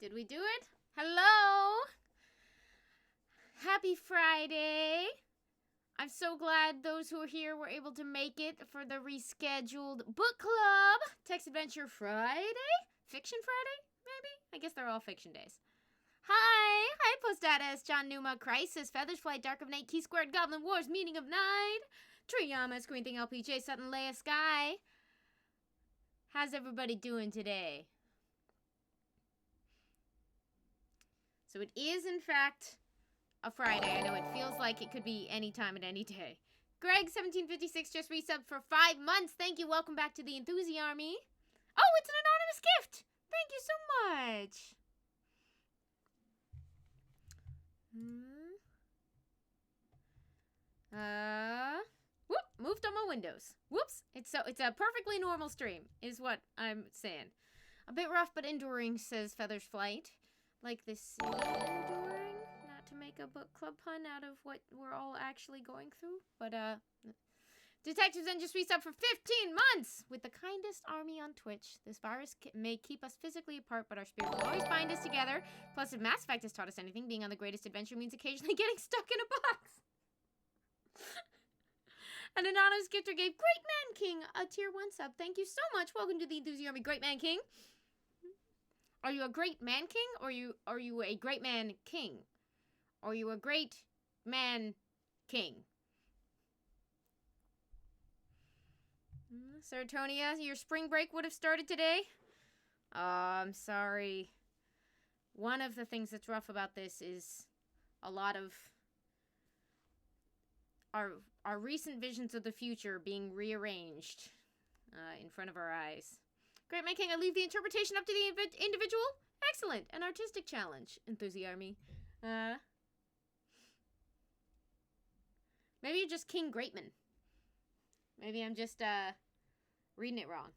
Did we do it? Hello! Happy Friday! I'm so glad those who are here were able to make it for the rescheduled book club. Text Adventure Friday? Fiction Friday? Maybe? I guess they're all fiction days. Hi! Hi, Postdatus, John Numa, Crisis, Feathers Flight, Dark of Night, Key Squared, Goblin Wars, Meaning of Night, Triyama, Screen Thing, LPJ, Sutton, Leia, Sky. How's everybody doing today? So it is, in fact, a Friday. I know it feels like it could be any time and any day. Greg1756 just resubbed for 5 months. Thank you. Welcome back to the Enthusi Army. Oh, it's an anonymous gift. Thank you so much. Whoop, moved on my windows. Whoops. It's a perfectly normal stream, is what I'm saying. A bit rough but enduring, says Feathers Flight. Like this enduring? Not to make a book club pun out of what we're all actually going through, but Detectives then just resubbed for 15 months with the kindest army on Twitch. This virus may keep us physically apart, but our spirit will always bind us together. Plus, if Mass Effect has taught us anything, being on the greatest adventure means occasionally getting stuck in a box. An anonymous gifter gave Great Man King a tier 1 sub. Thank you so much. Welcome to the Enthusi Army, Great Man King. Are you a great man king, or are you a great man king? Are you a great man king? Serotonia, your spring break would have started today? Oh, I'm sorry. One of the things that's rough about this is a lot of our recent visions of the future being rearranged in front of our eyes. Great Man King, I leave the interpretation up to the individual. Excellent. An artistic challenge, Enthusi Army. Maybe you're just King Greatman. Maybe I'm just, reading it wrong.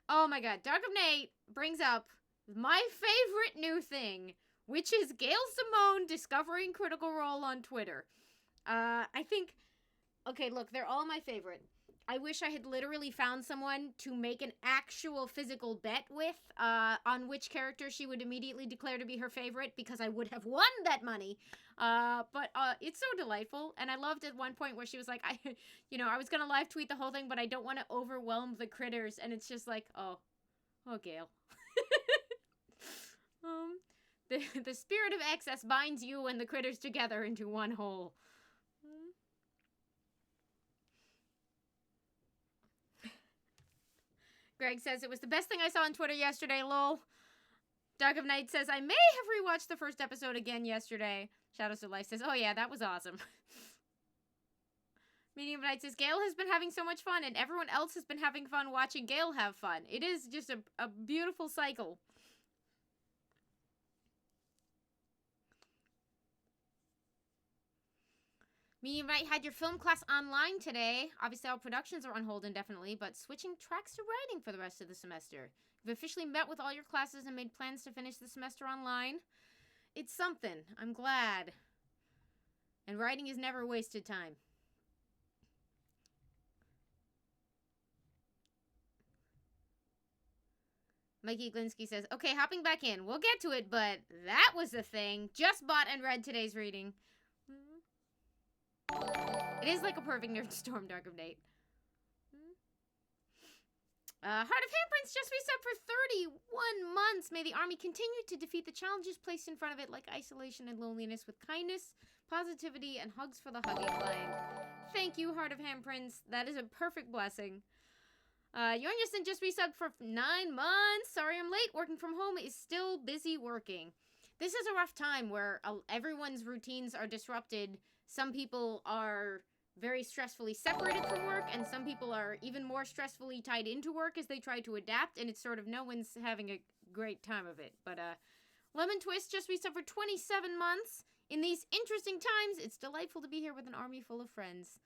Oh my god. Dark of Night brings up my favorite new thing, which is Gail Simone discovering Critical Role on Twitter. I think... Okay, look, they're all my favorite. I wish I had literally found someone to make an actual physical bet with on which character she would immediately declare to be her favorite, because I would have won that money. But it's so delightful, and I loved at one point where she was like, I was gonna live tweet the whole thing, but I don't want to overwhelm the critters, and it's just like, oh Gail. The spirit of excess binds you and the critters together into one whole. Greg says, it was the best thing I saw on Twitter yesterday, lol. Dark of Night says, I may have rewatched the first episode again yesterday. Shadows of Life says, oh yeah, that was awesome. Medium of Night says, Gail has been having so much fun, and everyone else has been having fun watching Gail have fun. It is just a beautiful cycle. Medium Night had your film class online today. Obviously, all productions are on hold indefinitely, but switching tracks to writing for the rest of the semester. You've officially met with all your classes and made plans to finish the semester online. It's something. I'm glad. And writing is never wasted time. Mikey Glinsky says, okay, hopping back in. We'll get to it, but that was the thing. Just bought and read today's reading. It is like a perfect nerd storm, Dark of Night. Heart of Handprints just reset for 31 months. May the army continue to defeat the challenges placed in front of it, like isolation and loneliness, with kindness, positivity, and hugs for the hugging line. Thank you, Heart of Handprints. That is a perfect blessing. Jorgensen just resubbed for 9 months. Sorry I'm late. Working from home is still busy working. This is a rough time where everyone's routines are disrupted. Some people are very stressfully separated from work, and some people are even more stressfully tied into work as they try to adapt, and it's sort of no one's having a great time of it. But Lemon Twist just resubbed for 27 months. In these interesting times, it's delightful to be here with an army full of friends.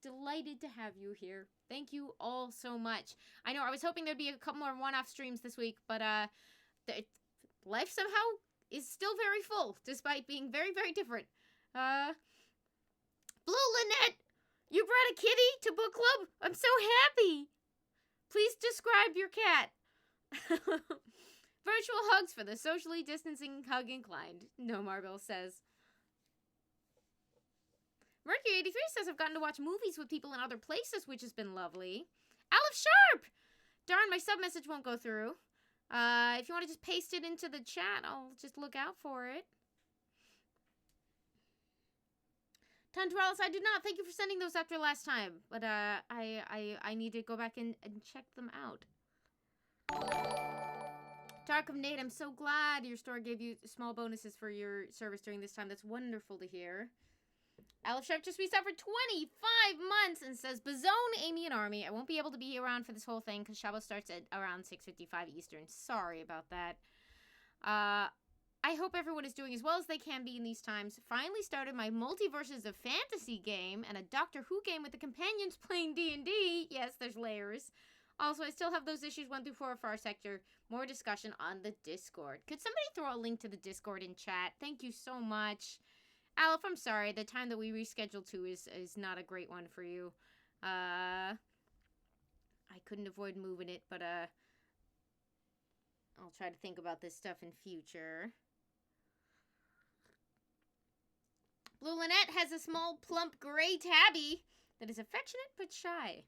Delighted to have you here. Thank you all so much. I know I was hoping there'd be a couple more one-off streams this week, but life somehow is still very full, despite being very, very different. Blue Lynette, you brought a kitty to book club? I'm so happy. Please describe your cat. Virtual hugs for the socially distancing hug inclined, No Marble says. Mercury83 says, I've gotten to watch movies with people in other places, which has been lovely. Aleph Sharp! Darn, my sub message won't go through. If you want to just paste it into the chat, I'll just look out for it. Tanturalis, I did not. Thank you for sending those after last time. But I need to go back and check them out. Dark of Nate, I'm so glad your store gave you small bonuses for your service during this time. That's wonderful to hear. Aleph Sharp just reset for 25 months and says, Bazone, Amy, and Army. I won't be able to be around for this whole thing because Shabo starts at around 6:55 Eastern. Sorry about that. I hope everyone is doing as well as they can be in these times. Finally started my Multiverses of Fantasy game and a Doctor Who game with the companions playing D&D. Yes, there's layers. Also, I still have those issues 1 through 4 of Far Sector. More discussion on the Discord. Could somebody throw a link to the Discord in chat? Thank you so much. Aleph, I'm sorry. The time that we rescheduled to is not a great one for you. I couldn't avoid moving it, but I'll try to think about this stuff in future. Blue Lynette has a small, plump, gray tabby that is affectionate but shy.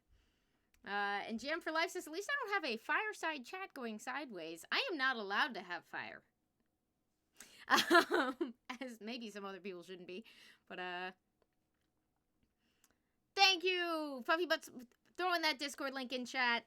And GM for Life says, at least I don't have a fireside chat going sideways. I am not allowed to have fire. As maybe some other people shouldn't be. But, thank you, Puffy Butts, throwing that Discord link in chat.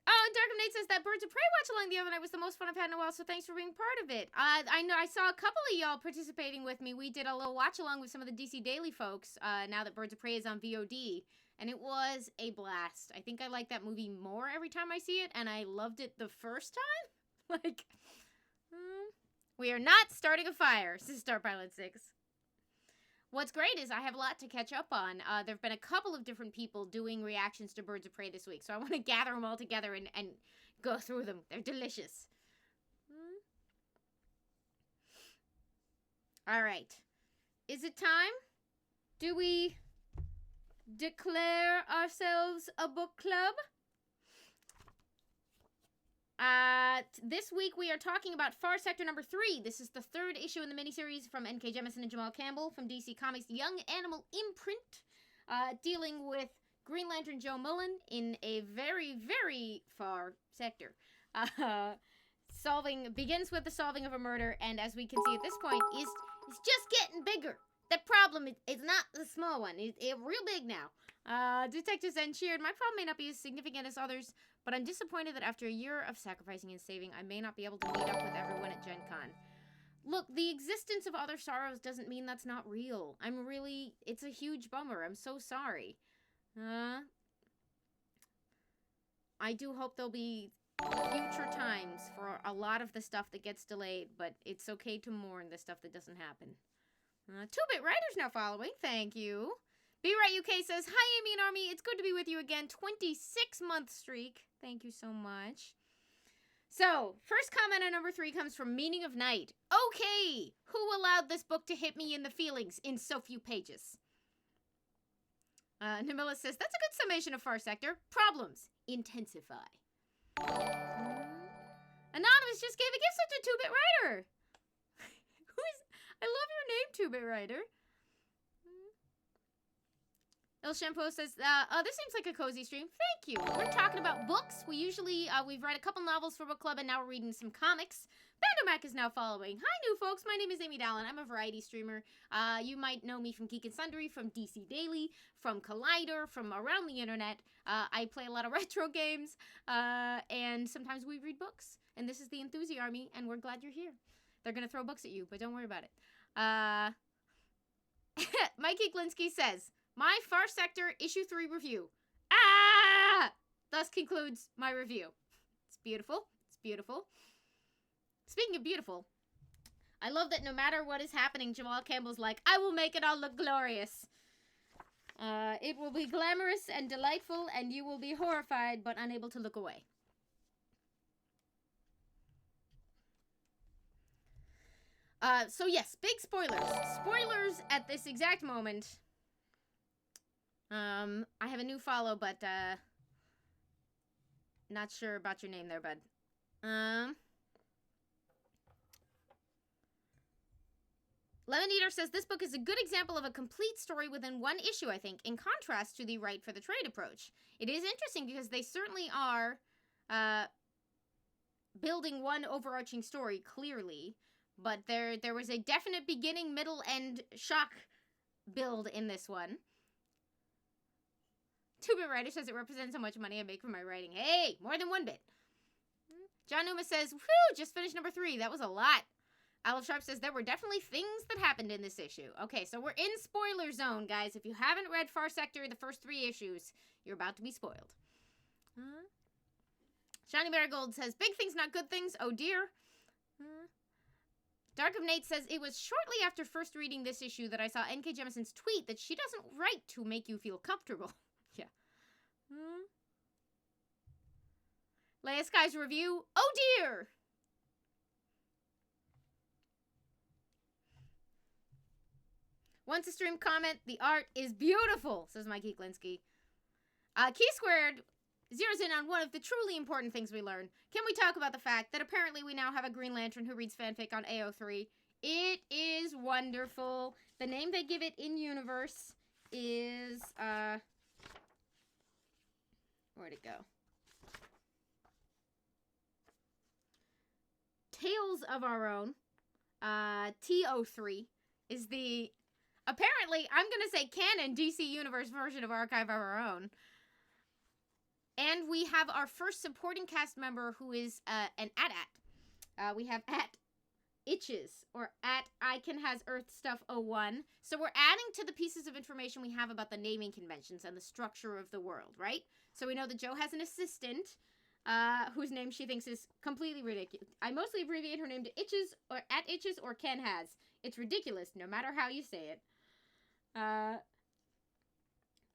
Oh, and Dark of Nate says that Birds of Prey watch-along the other night was the most fun I've had in a while, so thanks for being part of it. I know I saw a couple of y'all participating with me. We did a little watch-along with some of the DC Daily folks, now that Birds of Prey is on VOD, and it was a blast. I think I like that movie more every time I see it, and I loved it the first time. Like, we are not starting a fire, says Star Pilot 6. What's great is I have a lot to catch up on. There have been a couple of different people doing reactions to Birds of Prey this week, so I want to gather them all together and go through them. They're delicious. All right. Is it time? Do we declare ourselves a book club? This week we are talking about Far Sector number 3. This is the 3rd issue in the miniseries from N.K. Jemisin and Jamal Campbell from DC Comics' Young Animal imprint, dealing with Green Lantern Joe Mullen in a very, very far sector. Begins with the solving of a murder, and as we can see at this point, is just getting bigger. The problem is not the small one. It's real big now. Detectives and cheered. My problem may not be as significant as others, but I'm disappointed that after a year of sacrificing and saving, I may not be able to meet up with everyone at Gen Con. Look, the existence of other sorrows doesn't mean that's not real. It's a huge bummer. I'm so sorry. I do hope there'll be future times for a lot of the stuff that gets delayed, but it's okay to mourn the stuff that doesn't happen. 2-Bit Writer's now following. Thank you. B-Right UK says, hi, Amy and Army. It's good to be with you again. 26-month streak. Thank you so much. So, first comment on number 3 comes from Meaning of Night. Okay, who allowed this book to hit me in the feelings in so few pages? Namilla says, that's a good summation of Far Sector. Problems intensify. Anonymous just gave a gift to 2-Bit Writer. I love your name, 2-Bit Writer. Il Shampoo says, this seems like a cozy stream. Thank you. We're talking about books. We've read a couple novels for book club, and now we're reading some comics. Bandomac is now following. Hi, new folks. My name is Amy Dallen. I'm a variety streamer. You might know me from Geek and Sundry, from DC Daily, from Collider, from around the internet. I play a lot of retro games, and sometimes we read books. And this is the Enthusi Army, and we're glad you're here. They're going to throw books at you, but don't worry about it. Mikey Glinsky says, my Far Sector Issue 3 review. Thus concludes my review. It's beautiful. It's beautiful. Speaking of beautiful, I love that no matter what is happening, Jamal Campbell's like, I will make it all look glorious. It will be glamorous and delightful, and you will be horrified but unable to look away. So yes, big spoilers. Spoilers at this exact moment. I have a new follow, but, Not sure about your name there, bud. Lemon Eater says, this book is a good example of a complete story within one issue, I think, in contrast to the Right for the Trade approach. It is interesting because they certainly are building one overarching story, clearly, but there was a definite beginning, middle, and shock build in this one. 2-Bit Writer says it represents how much money I make from my writing. Hey, more than 1 bit. John Numa says, whew, just finished number 3. That was a lot. Aleph Sharp says, there were definitely things that happened in this issue. Okay, so we're in spoiler zone, guys. If you haven't read Far Sector, the first 3 issues, you're about to be spoiled. Shiny Marigold says, big things, not good things. Oh, dear. Dark of Nate says, it was shortly after first reading this issue that I saw N.K. Jemison's tweet that she doesn't write to make you feel comfortable. Yeah. Leia Sky's review. Oh, dear. Once a stream comment, the art is beautiful, says Mikey Klinsky. Key Squared zeroes in on one of the truly important things we learn. Can we talk about the fact that apparently we now have a Green Lantern who reads fanfic on AO3? It is wonderful. The name they give it in universe is, where'd it go? Tales of Our Own. TO3 is the... Apparently, I'm going to say canon DC Universe version of Archive of Our Own. And we have our first supporting cast member who is an AT-AT. We have @Itches, or @ICanHasEarthStuff01. So we're adding to the pieces of information we have about the naming conventions and the structure of the world, right? So we know that Jo has an assistant, whose name she thinks is completely ridiculous. I mostly abbreviate her name to Itches, or @Itches, or Ken Has. It's ridiculous, no matter how you say it.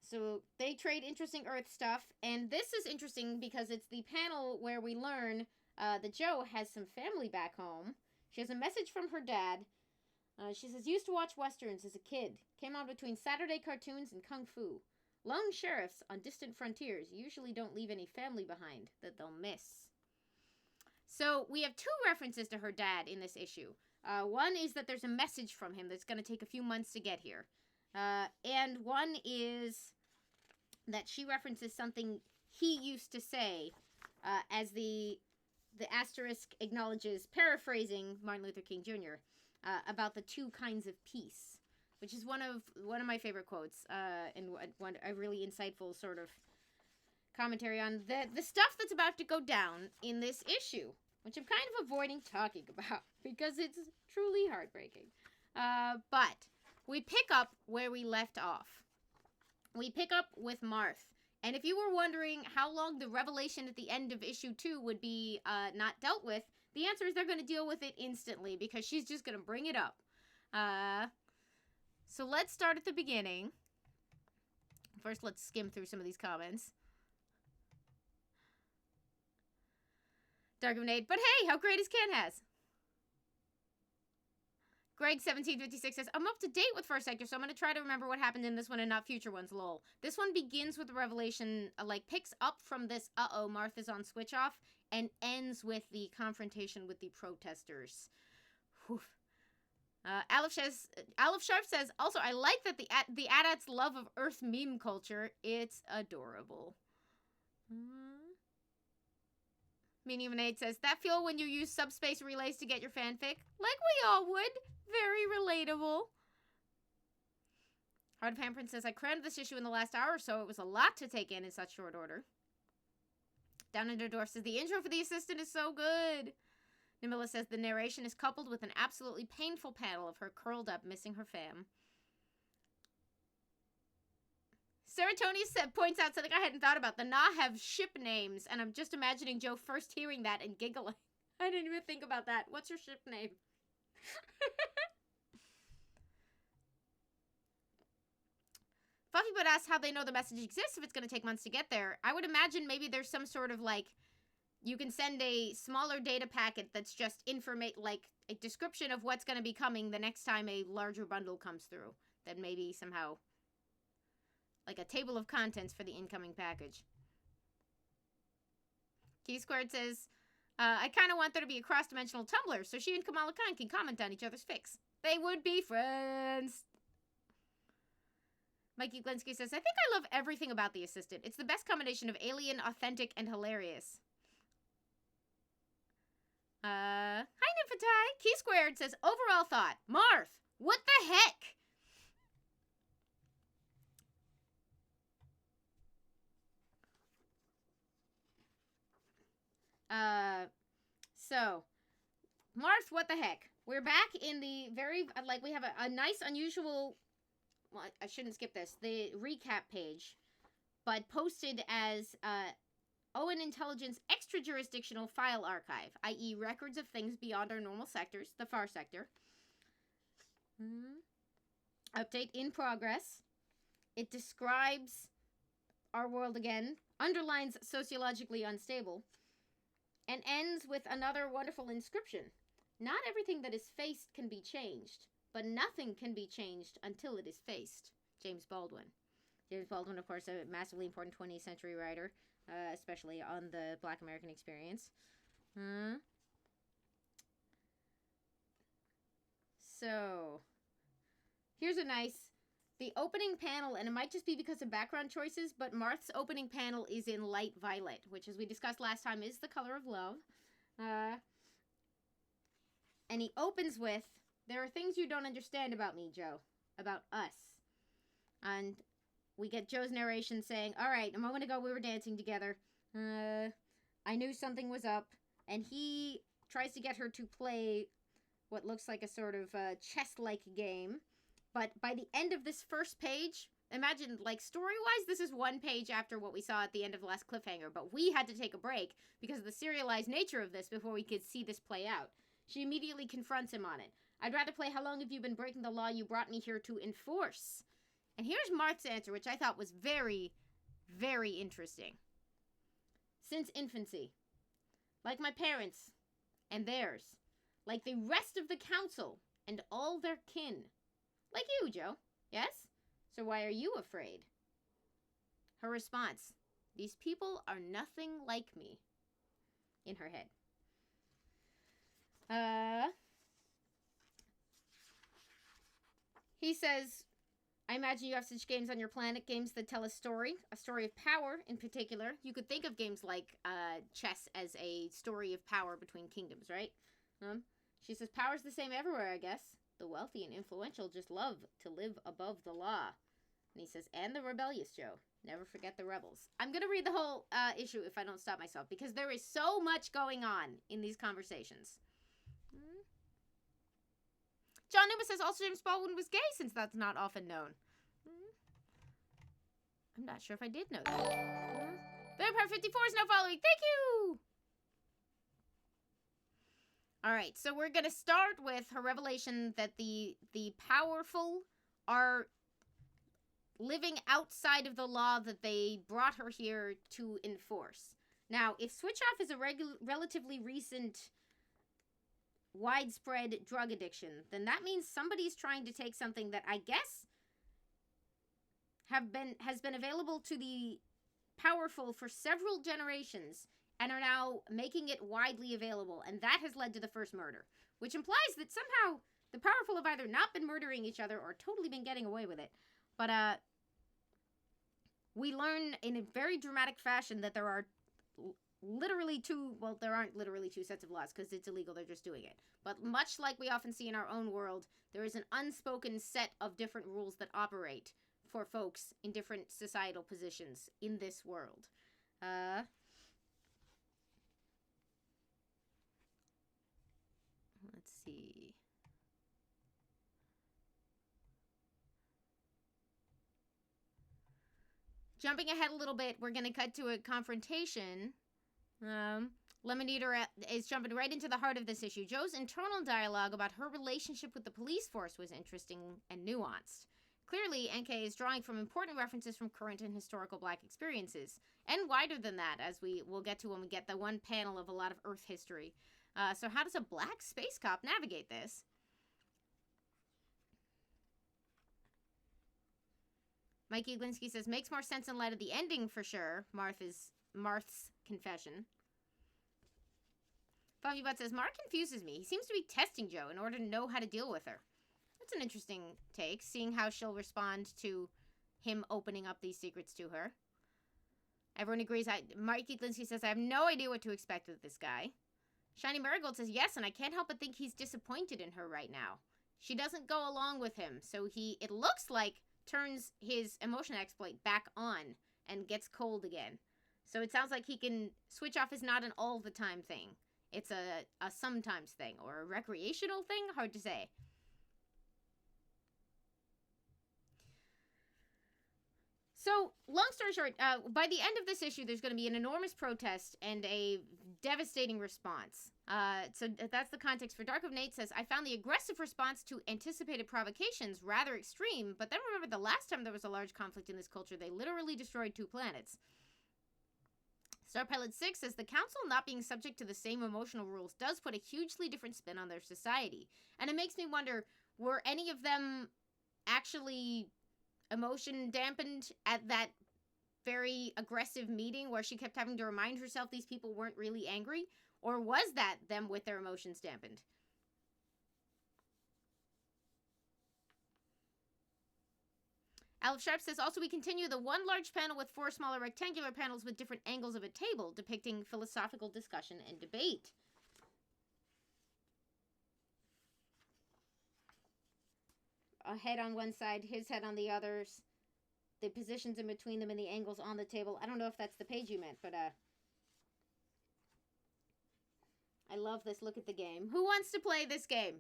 So they trade interesting Earth stuff, and this is interesting because it's the panel where we learn that Jo has some family back home. She has a message from her dad. She says, used to watch Westerns as a kid. Came on between Saturday cartoons and Kung Fu. Lone sheriffs on distant frontiers usually don't leave any family behind that they'll miss. So we have 2 references to her dad in this issue. One is that there's a message from him that's going to take a few months to get here. And one is that she references something he used to say, as the asterisk acknowledges, paraphrasing Martin Luther King Jr., about the 2 kinds of peace, which is one of my favorite quotes, and a really insightful sort of commentary on the stuff that's about to go down in this issue, which I'm kind of avoiding talking about because it's truly heartbreaking. But we pick up where we left off. We pick up with Marth. And if you were wondering how long the revelation at the end of issue 2 would be not dealt with, the answer is they're going to deal with it instantly because she's just going to bring it up. So let's start at the beginning. First, let's skim through some of these comments. Dark of Nade, but hey, how great is Ken Has? Greg1756 says, I'm up to date with First Sector, so I'm going to try to remember what happened in this one and not future ones, lol. This one begins with the revelation, picks up from this, Martha's on switch off, and ends with the confrontation with the protesters. Whew. Aleph Sharp says, also, I like that the AT-AT's love of Earth meme culture. It's adorable. Meaning of an 8 says, that feel when you use subspace relays to get your fanfic? Like we all would. Very relatable. Heart of Hamperin says, I crammed this issue in the last hour or so. It was a lot to take in such short order. Down Under Dwarf says, the intro for the assistant is so good. Nimilla says, the narration is coupled with an absolutely painful panel of her curled up, missing her fam. Serotonia points out something I hadn't thought about. The Na have ship names, and I'm just imagining Jo first hearing that and giggling. I didn't even think about that. What's your ship name? Fluffybud asks how they know the message exists if it's going to take months to get there. I would imagine maybe there's some sort of, you can send a smaller data packet that's just a description of what's going to be coming the next time a larger bundle comes through. That maybe somehow... like a table of contents for the incoming package. Key Squared says, I kind of want there to be a cross-dimensional Tumblr so she and Kamala Khan can comment on each other's fics. They would be friends. Mikey Glinsky says, I think I love everything about The Assistant. It's the best combination of alien, authentic, and hilarious. Hi, Nymphatai. Key Squared says, overall thought. Marth, what the heck? So, Marth, what the heck? We're back in the very, like, we have a nice, unusual, well, I shouldn't skip this, the recap page, but posted as, Owen Intelligence Extra-Jurisdictional File Archive, i.e. records of things beyond our normal sectors, the far sector. Update in progress. It describes our world again, underlines sociologically unstable, and ends with another wonderful inscription. Not everything that is faced can be changed, but nothing can be changed until it is faced. James Baldwin. James Baldwin, of course, a massively important 20th century writer, especially on the Black American experience. So, here's a nice... The opening panel, and it might just be because of background choices, but Marth's opening panel is in light violet, which, as we discussed last time, is the color of love. And he opens with, there are things you don't understand about me, Joe. About us. And we get Joe's narration saying, alright, a moment ago we were dancing together. I knew something was up. And he tries to get her to play what looks like a sort of chess-like game. But by the end of this first page, imagine, like, story-wise, this is one page after what we saw at the end of the last cliffhanger. But we had to take a break because of the serialized nature of this before we could see this play out. She immediately confronts him on it. I'd rather play How Long Have You Been Breaking the Law You Brought Me Here to Enforce? And here's Marth's answer, which I thought was very, very interesting. Since infancy, like my parents and theirs, like the rest of the council and all their kin. Like you, Joe. Yes? So why are you afraid? Her response, these people are nothing like me. In her head. He says, I imagine you have such games on your planet, games that tell a story of power in particular. You could think of games like chess as a story of power between kingdoms, right? She says, power's the same everywhere, I guess. The wealthy and influential just love to live above the law. And he says, and the rebellious, Joe. Never forget the rebels. I'm going to read the whole issue if I don't stop myself, because there is so much going on in these conversations. John Newman says also James Baldwin was gay, since that's not often known. I'm not sure if I did know that. Vampire 54 is now following. Thank you! Alright, so we're going to start with her revelation that the powerful are living outside of the law that they brought her here to enforce. Now, if switch off is a relatively recent widespread drug addiction, then that means somebody's trying to take something that I guess has been available to the powerful for several generations and are now making it widely available, and that has led to the first murder, which implies that somehow the powerful have either not been murdering each other or totally been getting away with it. But we learn in a very dramatic fashion that there are literally two, well, there aren't literally two sets of laws because it's illegal, they're just doing it. But much like we often see in our own world, there is an unspoken set of different rules that operate for folks in different societal positions in this world. Let's see. Jumping ahead a little bit, we're going to cut to a confrontation. Lemon Eater is jumping right into the heart of this issue. Joe's internal dialogue about her relationship with the police force was interesting and nuanced. Clearly, NK is drawing from important references from current and historical Black experiences, and wider than that, as we'll get to when we get the one panel of a lot of Earth history. So how does a Black space cop navigate this? Mikey Glinsky says, makes more sense in light of the ending for sure, Marth's confession. Fluffy Butt says, Mark confuses me. He seems to be testing Jo in order to know how to deal with her. That's an interesting take, seeing how she'll respond to him opening up these secrets to her. Everyone agrees. Mikey Glinsky says, I have no idea what to expect with this guy. Shiny Marigold says, yes, and I can't help but think he's disappointed in her right now. She doesn't go along with him, so he, it looks like, turns his emotion exploit back on and gets cold again. So it sounds like he can switch off his not an all the time thing. It's a sometimes thing, or a recreational thing? Hard to say. So, long story short, by the end of this issue, there's going to be an enormous protest and a devastating response. So that's the context for Dark of Nate says, I found the aggressive response to anticipated provocations rather extreme, but then remember the last time there was a large conflict in this culture, they literally destroyed 2 planets. Starpilot 6 says, the council not being subject to the same emotional rules does put a hugely different spin on their society. And it makes me wonder, were any of them actually emotion dampened at that very aggressive meeting where she kept having to remind herself these people weren't really angry? Or was that them with their emotions dampened? Aleph Sharp says, also we continue the one large panel with 4 smaller rectangular panels with different angles of a table depicting philosophical discussion and debate. A head on one side, his head on the others. The positions in between them and the angles on the table. I don't know if that's the page you meant, but I love this. Look at the game. Who wants to play this game?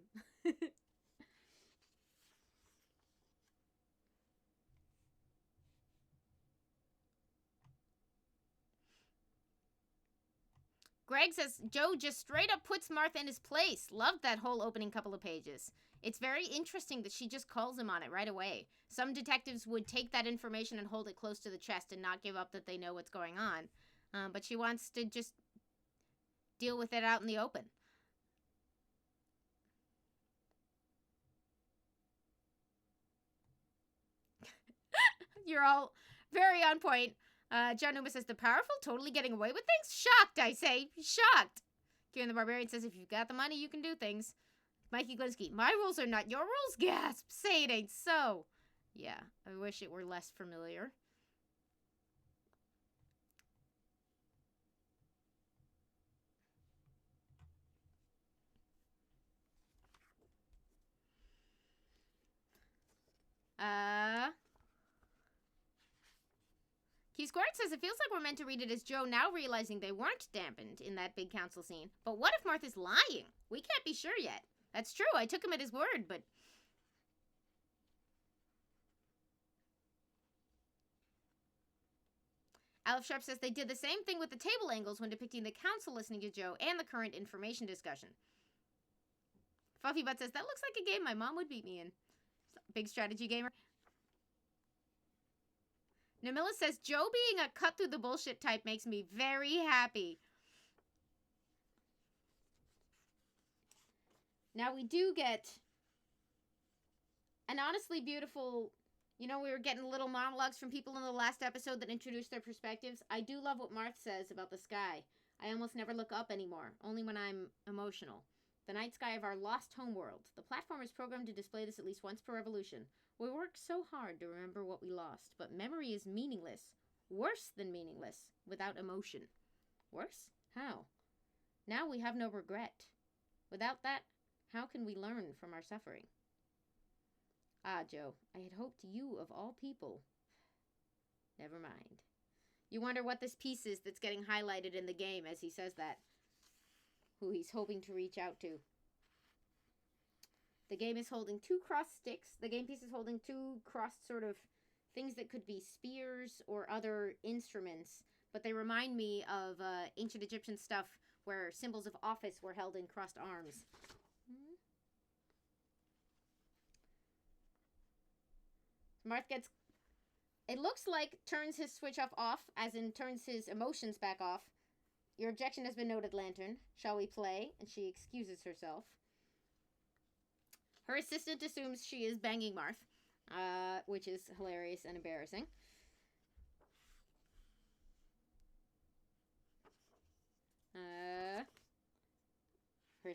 Greg says, Jo just straight up puts Martha in his place. Loved that whole opening couple of pages. It's very interesting that she just calls him on it right away. Some detectives would take that information and hold it close to the chest and not give up that they know what's going on. But she wants to just deal with it out in the open. You're all very on point. John Numa says, the powerful totally getting away with things? Shocked, I say. Shocked. Kieran the Barbarian says, if you've got the money, you can do things. Mikey Glinsky, my rules are not your rules? Gasp. Say it ain't so. Yeah, I wish it were less familiar. Keith Squirt says, it feels like we're meant to read it as Jo now realizing they weren't dampened in that big council scene. But what if Martha's lying? We can't be sure yet. That's true, I took him at his word, but... Aleph Sharp says they did the same thing with the table angles when depicting the council listening to Jo and the current information discussion. Fluffy Butt says, that looks like a game my mom would beat me in. Big strategy gamer. Namilla says, Jo being a cut through the bullshit type makes me very happy. Now we do get an honestly beautiful, you know, we were getting little monologues from people in the last episode that introduced their perspectives. I do love what Marth says about the sky. I almost never look up anymore, only when I'm emotional. The night sky of our lost homeworld. The platform is programmed to display this at least once per revolution. We work so hard to remember what we lost, but memory is meaningless. Worse than meaningless, without emotion. Worse? How? Now we have no regret. Without that, how can we learn from our suffering? Ah, Jo, I had hoped you of all people. Never mind. You wonder what this piece is that's getting highlighted in the game as he says that. Who he's hoping to reach out to. The game is holding 2 crossed sticks. The game piece is holding 2 crossed sort of things that could be spears or other instruments. But they remind me of ancient Egyptian stuff where symbols of office were held in crossed arms. Marth gets... It looks like turns his switch off, as in turns his emotions back off. Your objection has been noted, Lantern. Shall we play? And she excuses herself. Her assistant assumes she is banging Marth, which is hilarious and embarrassing.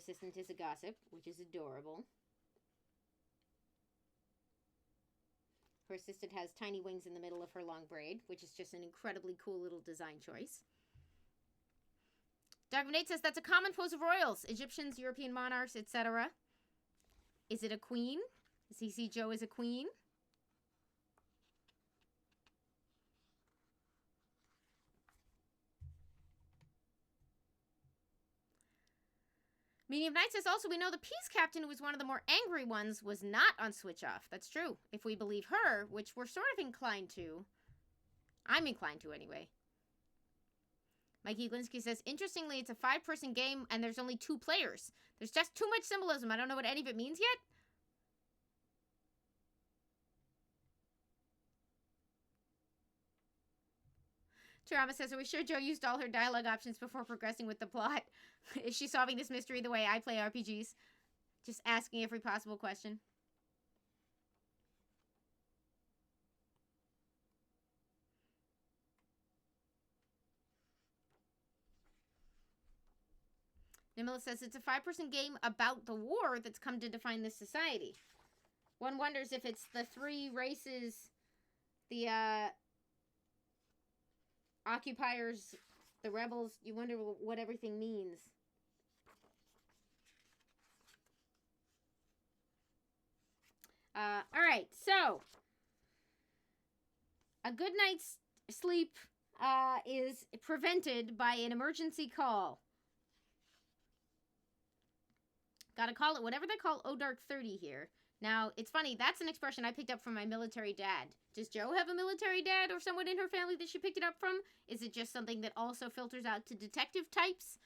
assistant is a gossip, which is adorable. Her assistant has tiny wings in the middle of her long braid, which is just an incredibly cool little design choice. Dr. Nate says that's a common pose of royals. Egyptians, European monarchs, etc. Is it a queen? Does he see Jo as a queen? Medium Knight says also we know the peace captain, who was one of the more angry ones, was not on switch off. That's true. If we believe her, which we're sort of inclined to. I'm inclined to anyway. Mikey Linsky says, interestingly, it's a 5-person game and there's only 2 players. There's just too much symbolism. I don't know what any of it means yet. Tarama says, are we sure Jo used all her dialogue options before progressing with the plot? Is she solving this mystery the way I play RPGs? Just asking every possible question. Nimila says, it's a 5-person game about the war that's come to define this society. One wonders if it's the 3 races, the occupiers, the rebels. You wonder what everything means. All right, so a good night's sleep is prevented by an emergency call. Gotta call it whatever they call O-Dark 30 here. Now, it's funny, that's an expression I picked up from my military dad. Does Jo have a military dad or someone in her family that she picked it up from? Is it just something that also filters out to detective types?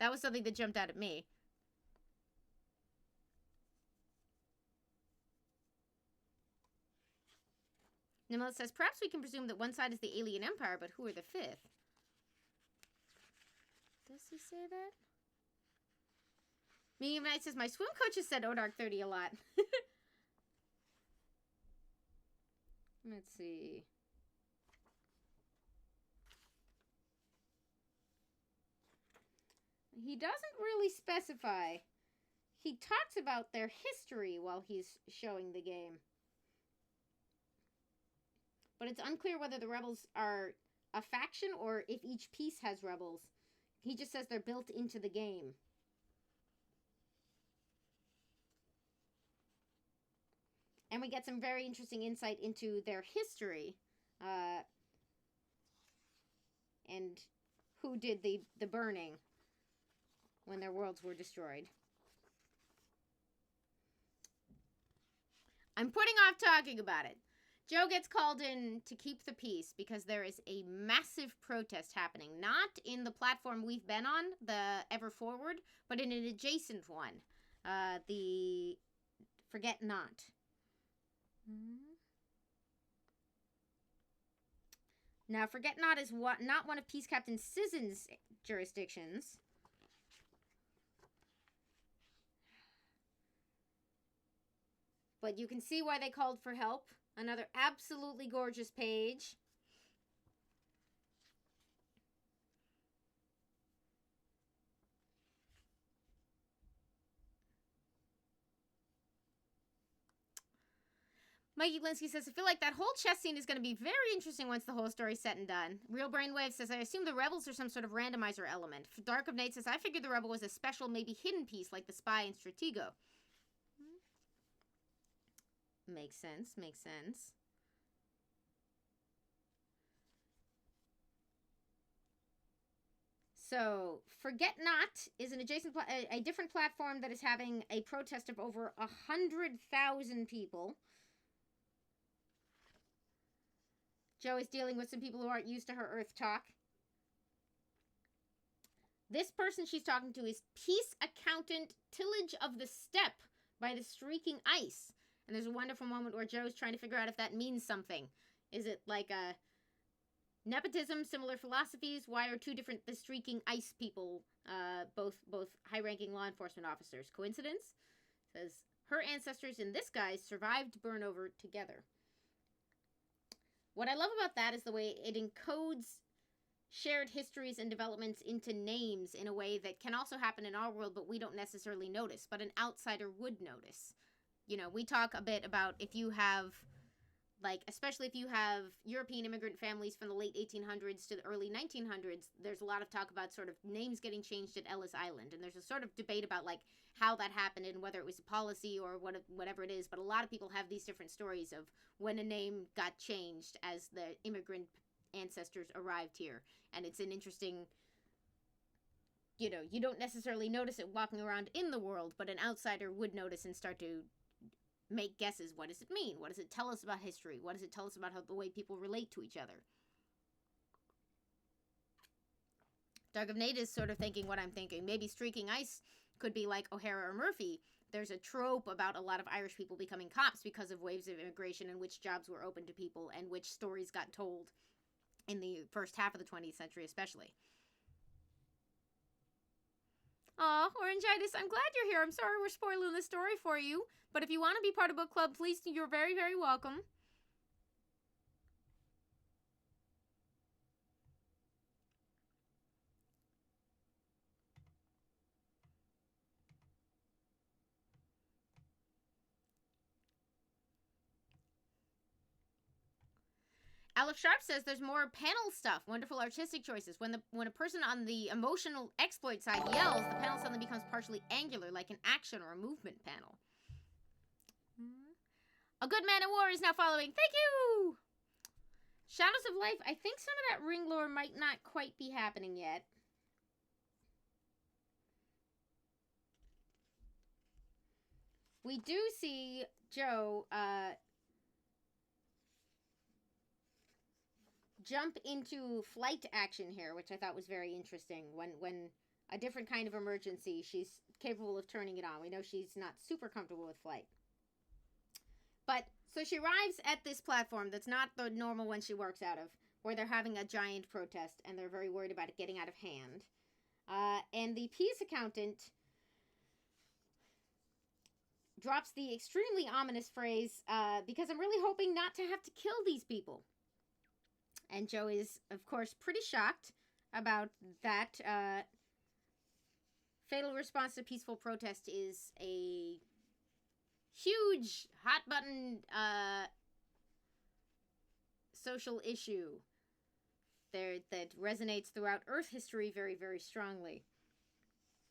That was something that jumped out at me. Nimla says, perhaps we can presume that one side is the alien empire, but who are the 5th? Does he say that? Medium Knight says, my swim coach has said O-Dark 30 a lot. Let's see. He doesn't really specify. He talks about their history while he's showing the game. But it's unclear whether the rebels are a faction or if each piece has rebels. He just says they're built into the game. And we get some very interesting insight into their history. And who did the burning when their worlds were destroyed. I'm putting off talking about it. Jo gets called in to keep the peace because there is a massive protest happening. Not in the platform we've been on, the Ever Forward, but in an adjacent one. The Forget Not. Now, Forget Not is not one of Peace Captain Sissen's jurisdictions. But you can see why they called for help. Another absolutely gorgeous page. Mikey Linsky says, I feel like that whole chess scene is going to be very interesting once the whole story's set and done. Real Brainwave says, I assume the rebels are some sort of randomizer element. Dark of Night says, I figured the rebel was a special, maybe hidden piece like the spy and Stratego. Makes sense, makes sense. So, Forget Not is an adjacent, a different platform that is having a protest of over 100,000 people. Jo is dealing with some people who aren't used to her Earth talk. This person she's talking to is Peace Accountant Tillage of the Steppe by the Streaking Ice. And there's a wonderful moment where Jo's trying to figure out if that means something. Is it like a nepotism, similar philosophies? Why are 2 different the Streaking Ice people, both high-ranking law enforcement officers? Coincidence? Says her ancestors and this guy's survived burnover together. What I love about that is the way it encodes shared histories and developments into names in a way that can also happen in our world, but we don't necessarily notice, but an outsider would notice. You know, we talk a bit about if you have, like, especially if you have European immigrant families from the late 1800s to the early 1900s, there's a lot of talk about sort of names getting changed at Ellis Island. And there's a sort of debate about, like, how that happened and whether it was a policy or whatever it is. But a lot of people have these different stories of when a name got changed as the immigrant ancestors arrived here. And it's an interesting, you know, you don't necessarily notice it walking around in the world, but an outsider would notice and start to make guesses. What does it mean? What does it tell us about history? What does it tell us about how the way people relate to each other? Dark of Nate is sort of thinking what I'm thinking. Maybe Streaking Ice could be like O'Hara or Murphy. There's a trope about a lot of Irish people becoming cops because of waves of immigration and which jobs were open to people and which stories got told in the first half of the 20th century especially. Aw, Orangitis, I'm glad you're here. I'm sorry we're spoiling the story for you. But if you want to be part of book club, please, you're very, very welcome. Alex Sharp says there's more panel stuff. Wonderful artistic choices. When a person on the emotional exploit side yells, the panel suddenly becomes partially angular, like an action or a movement panel. A good man of war is now following. Thank you! Shadows of Life. I think some of that ring lore might not quite be happening yet. We do see Joe jump into flight action here, which I thought was very interesting. When a different kind of emergency, she's capable of turning it on. We know she's not super comfortable with flight. But, so she arrives at this platform that's not the normal one she works out of, where they're having a giant protest, and they're very worried about it getting out of hand. And the peace accountant drops the extremely ominous phrase, because I'm really hoping not to have to kill these people. And Joe is, of course, pretty shocked about that. Fatal response to peaceful protest is a huge hot button social issue there that resonates throughout Earth history very, very strongly.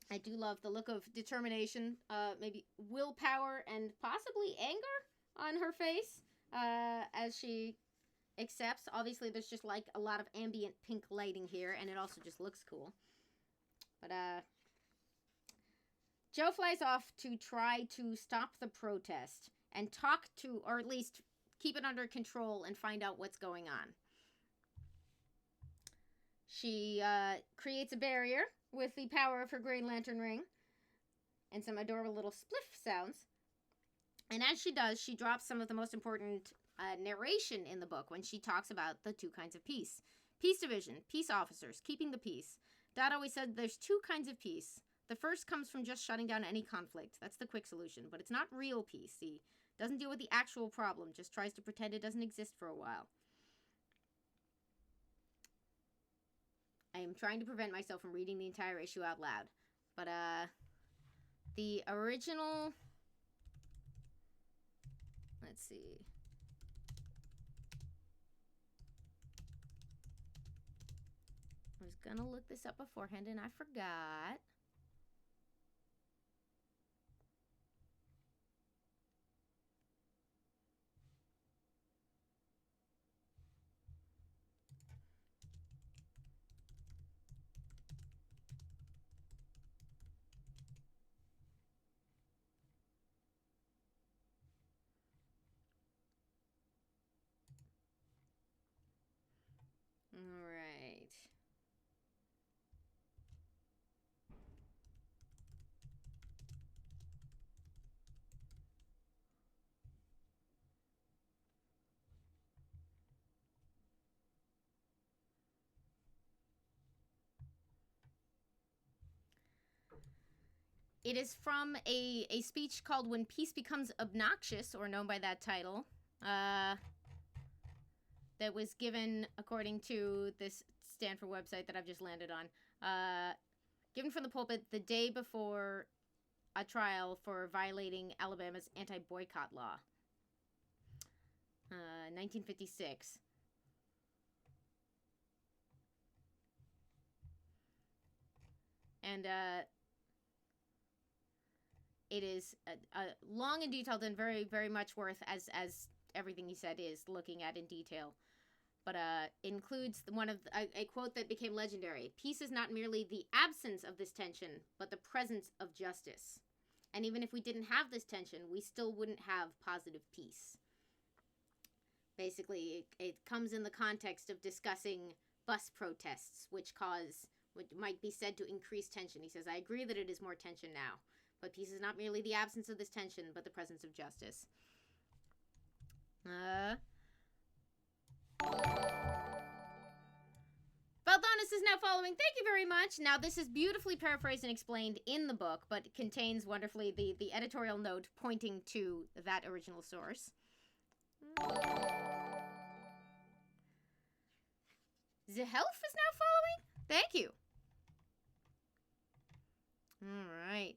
I do love the look of determination, maybe willpower and possibly anger on her face as she accepts. Obviously, there's just like a lot of ambient pink lighting here, and it also just looks cool. But Joe flies off to try to stop the protest and talk to, or at least keep it under control and find out what's going on. She creates a barrier with the power of her Green Lantern ring and some adorable little spliff sounds. And as she does, she drops some of the most important narration in the book when she talks about the two kinds of peace. Peace division, peace officers, keeping the peace. Dad always said there's two kinds of peace. The first comes from just shutting down any conflict. That's the quick solution, but it's not real peace. See, doesn't deal with the actual problem, just tries to pretend it doesn't exist for a while. I am trying to prevent myself from reading the entire issue out loud. But, the original... Let's see. I was gonna look this up beforehand and I forgot. All right. It is from a speech called When Peace Becomes Obnoxious, or known by that title, that was given according to this Stanford website that I've just landed on. Given from the pulpit the day before a trial for violating Alabama's anti-boycott law. 1956. And it is long and detailed and very, very much worth, as everything he said is, looking at in detail. But includes one of a quote that became legendary. Peace is not merely the absence of this tension, but the presence of justice. And even if we didn't have this tension, we still wouldn't have positive peace. Basically, it comes in the context of discussing bus protests, which might be said to increase tension. He says, I agree that it is more tension now, but peace is not merely the absence of this tension, but the presence of justice. Valdonis is now following. Thank you very much. Now, this is beautifully paraphrased and explained in the book, but contains wonderfully the editorial note pointing to that original source. The Health is now following? Thank you. All right.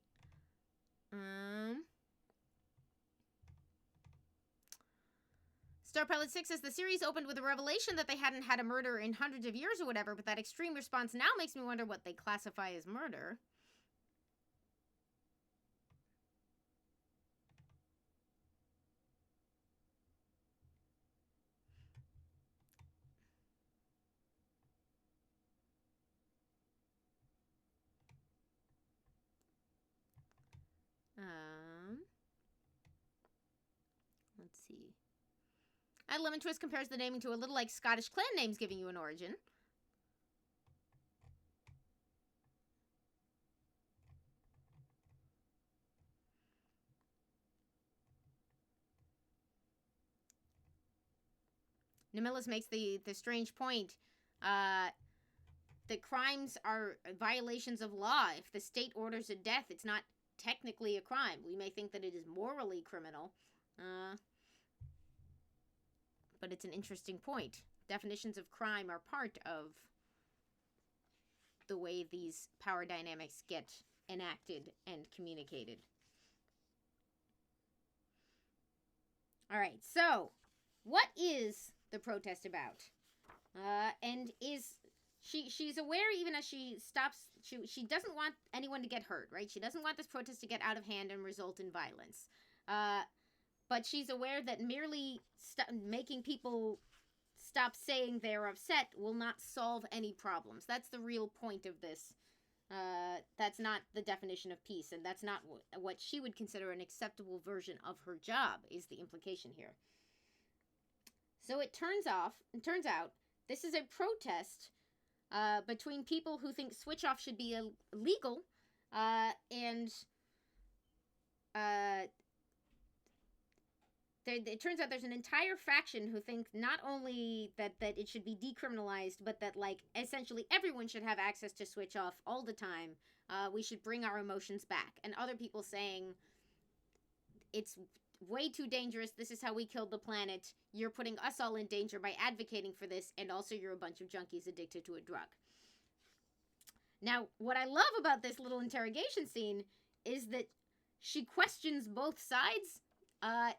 Star Pilot 6 says the series opened with a revelation that they hadn't had a murder in hundreds of years or whatever, but that extreme response now makes me wonder what they classify as murder. Let's see. Lemon Twist compares the naming to a little like Scottish clan names giving you an origin. Namilus makes the strange point that crimes are violations of law. If the state orders a death, it's not technically a crime. We may think that it is morally criminal. But it's an interesting point. Definitions of crime are part of the way these power dynamics get enacted and communicated. All right, so what is the protest about? And is she's aware, even as she stops, she doesn't want anyone to get hurt, right? She doesn't want this protest to get out of hand and result in violence. But she's aware that merely making people stop saying they're upset will not solve any problems. That's the real point of this. That's not the definition of peace, and that's not what she would consider an acceptable version of her job, is the implication here. So it turns out this is a protest between people who think switch off should be illegal, and it turns out there's an entire faction who think not only that it should be decriminalized, but that, like, essentially everyone should have access to switch off all the time. We should bring our emotions back. And other people saying, it's way too dangerous. This is how we killed the planet. You're putting us all in danger by advocating for this, and also you're a bunch of junkies addicted to a drug. Now, what I love about this little interrogation scene is that she questions both sides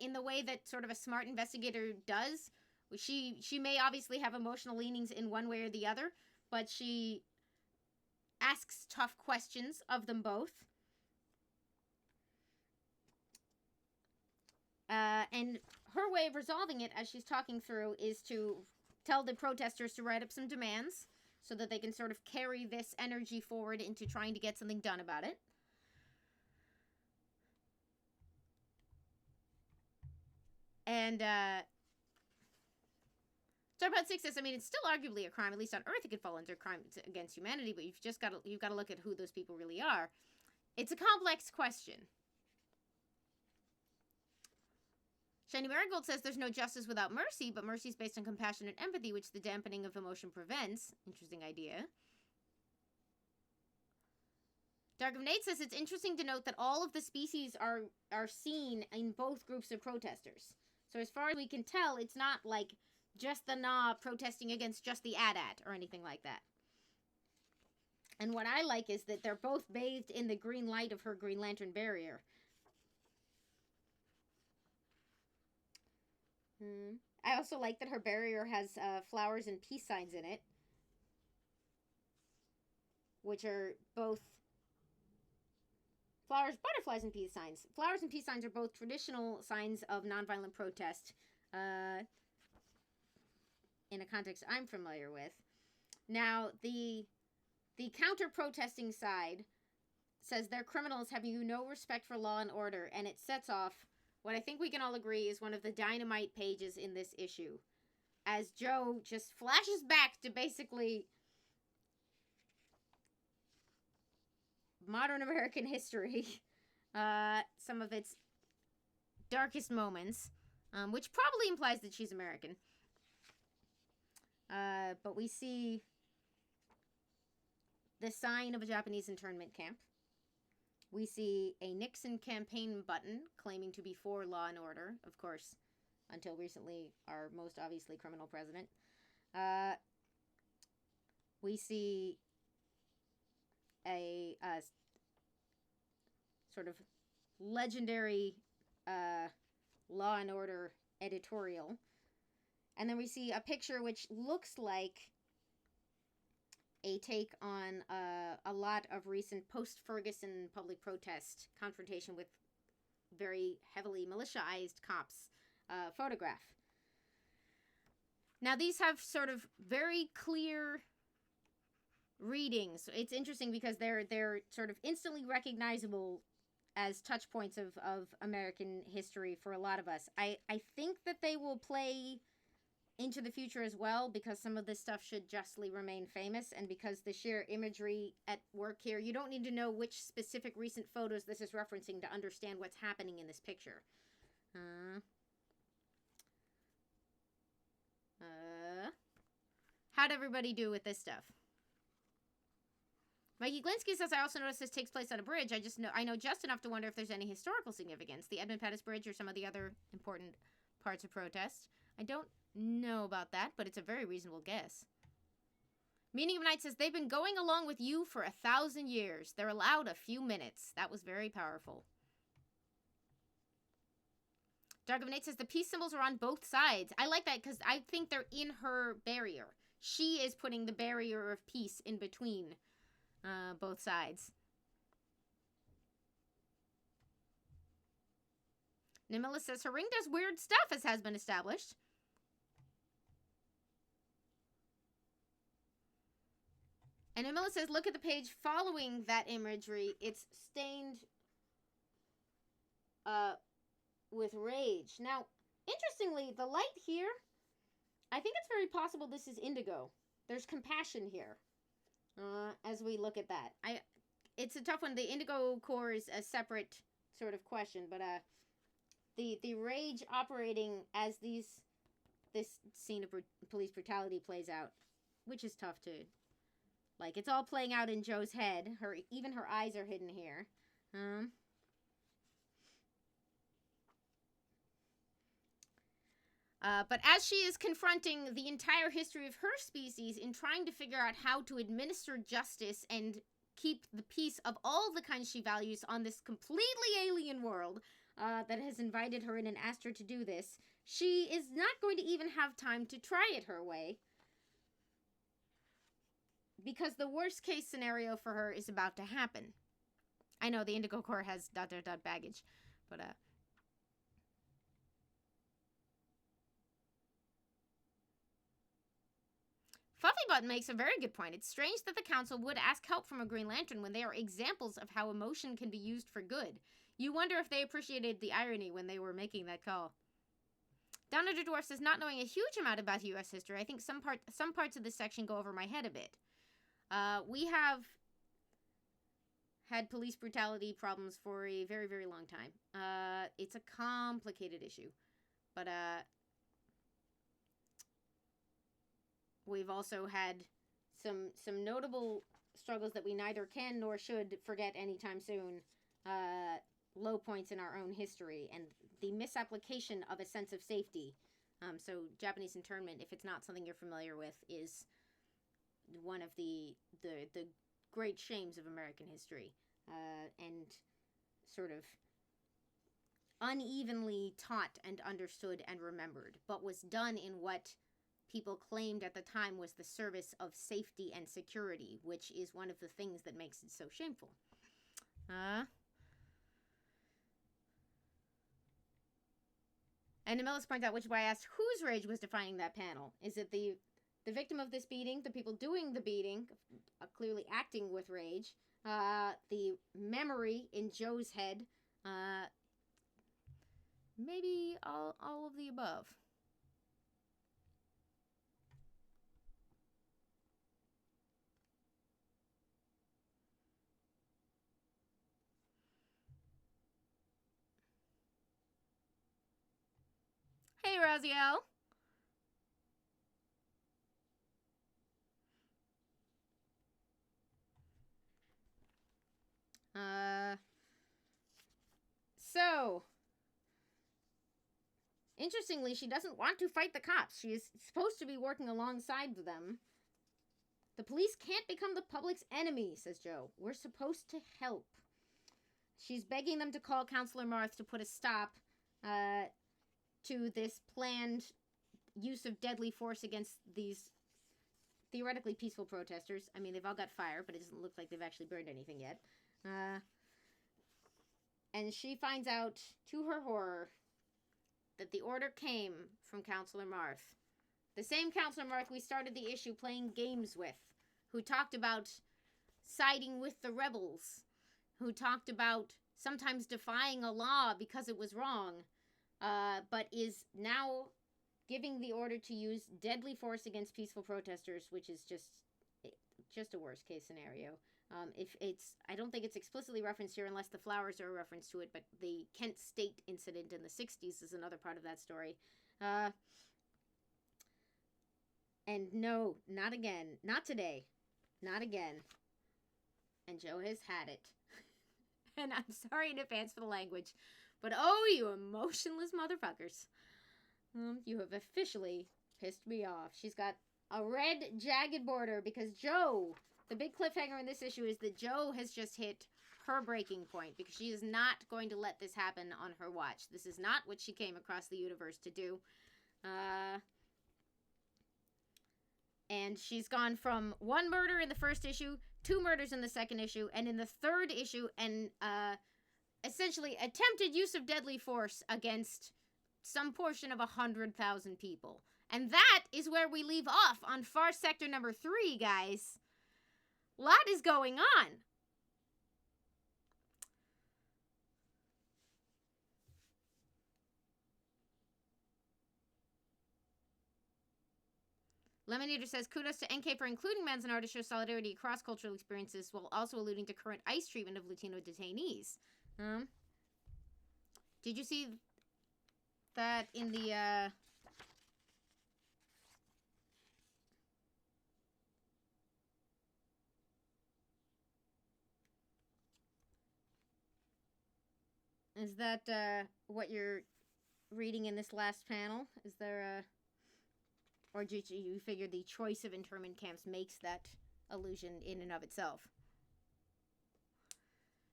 in the way that sort of a smart investigator does. She may obviously have emotional leanings in one way or the other, but she asks tough questions of them both. And her way of resolving it, as she's talking through, is to tell the protesters to write up some demands so that they can sort of carry this energy forward into trying to get something done about it. And Starpod 6 says, I mean, it's still arguably a crime. At least on Earth, it could fall under crimes against humanity, but you've got to look at who those people really are. It's a complex question. Shiny Marigold says there's no justice without mercy, but mercy is based on compassion and empathy, which the dampening of emotion prevents. Interesting idea. Dark of Nate says it's interesting to note that all of the species are seen in both groups of protesters. So as far as we can tell, it's not like just the Nah protesting against just the AT-AT or anything like that. And what I like is that they're both bathed in the green light of her Green Lantern barrier. I also like that her barrier has flowers and peace signs in it, which are both flowers, butterflies, and peace signs. Flowers and peace signs are both traditional signs of nonviolent protest in a context I'm familiar with. Now, the counter-protesting side says they're criminals having no respect for law and order, and it sets off what I think we can all agree is one of the dynamite pages in this issue, as Joe just flashes back to basically modern American history, some of its darkest moments, which probably implies that she's American. But we see the sign of a Japanese internment camp. We see a Nixon campaign button claiming to be for law and order. Of course, until recently, our most obviously criminal president. We see a sort of legendary law and order editorial. And then we see a picture which looks like a take on a lot of recent post-Ferguson public protest confrontation with very heavily militiaized cops photograph. Now, these have sort of very clear readings. It's interesting because they're sort of instantly recognizable as touch points of American history for a lot of us. I think that they will play into the future as well, because some of this stuff should justly remain famous, and because the sheer imagery at work here, you don't need to know which specific recent photos this is referencing to understand what's happening in this picture. How'd everybody do with this stuff? Mikey Glinsky says, I also noticed this takes place on a bridge. I know just enough to wonder if there's any historical significance. The Edmund Pettus Bridge or some of the other important parts of protest. I don't know about that, but it's a very reasonable guess. Meaning of Night says, they've been going along with you for 1,000 years. They're allowed a few minutes. That was very powerful. Dark of Nate says, the peace symbols are on both sides. I like that because I think they're in her barrier. She is putting the barrier of peace in between both sides. Nimila says, her ring does weird stuff, as has been established. And Nimila says, look at the page following that imagery. It's stained with rage. Now, interestingly, the light here, I think it's very possible this is indigo. There's compassion here as we look at that. It's a tough one. The indigo core is a separate sort of question, but the rage operating as this scene of police brutality plays out, which is tough to, like, it's all playing out in Joe's head. Even her eyes are hidden here. But as she is confronting the entire history of her species in trying to figure out how to administer justice and keep the peace of all the kinds she values on this completely alien world that has invited her in and asked her to do this, she is not going to even have time to try it her way, because the worst case scenario for her is about to happen. I know the Indigo Core has ... baggage, but Fluffybutton makes a very good point. It's strange that the council would ask help from a Green Lantern when they are examples of how emotion can be used for good. You wonder if they appreciated the irony when they were making that call. Down Under Dwarf says, not knowing a huge amount about U.S. history, I think some parts of this section go over my head a bit. We have had police brutality problems for a very, very long time. It's a complicated issue. But we've also had some notable struggles that we neither can nor should forget anytime soon. Low points in our own history, and the misapplication of a sense of safety. So Japanese internment, if it's not something you're familiar with, is one of the great shames of American history, and sort of unevenly taught and understood and remembered, but was done in what people claimed at the time was the service of safety and security, which is one of the things that makes it so shameful. And Emilus points out, which is why I asked whose rage was defining that panel. Is it the victim of this beating, the people doing the beating, clearly acting with rage, the memory in Joe's head, maybe all of the above. Hey, Raziel. So, interestingly, she doesn't want to fight the cops. She is supposed to be working alongside them. The police can't become the public's enemy, says Joe. We're supposed to help. She's begging them to call Counselor Marth to put a stop to this planned use of deadly force against these theoretically peaceful protesters. I mean, they've all got fire, but it doesn't look like they've actually burned anything yet. And she finds out, to her horror, that the order came from Counselor Marth. The same Counselor Marth we started the issue playing games with, who talked about siding with the rebels, who talked about sometimes defying a law because it was wrong, but is now giving the order to use deadly force against peaceful protesters, which is just a worst case scenario. I don't think it's explicitly referenced here unless the flowers are a reference to it, but the Kent State incident in the 60s is another part of that story. And no, not again. Not today. Not again. And Joe has had it. And I'm sorry in advance for the language, but oh, you emotionless motherfuckers. You have officially pissed me off. She's got a red jagged border because Joe, the big cliffhanger in this issue is that Joe has just hit her breaking point because she is not going to let this happen on her watch. This is not what she came across the universe to do. And she's gone from one murder in the first issue, 2 murders in the second issue, and in the third issue, an essentially attempted use of deadly force against some portion of 100,000 people. And that is where we leave off on Far Sector number 3, guys. A lot is going on. Lemonator says, kudos to NK for including Manzanar to show solidarity across cultural experiences while also alluding to current ICE treatment of Latino detainees. Did you see that in the, Is that, what you're reading in this last panel? Is there, or did you figure the choice of internment camps makes that illusion in and of itself?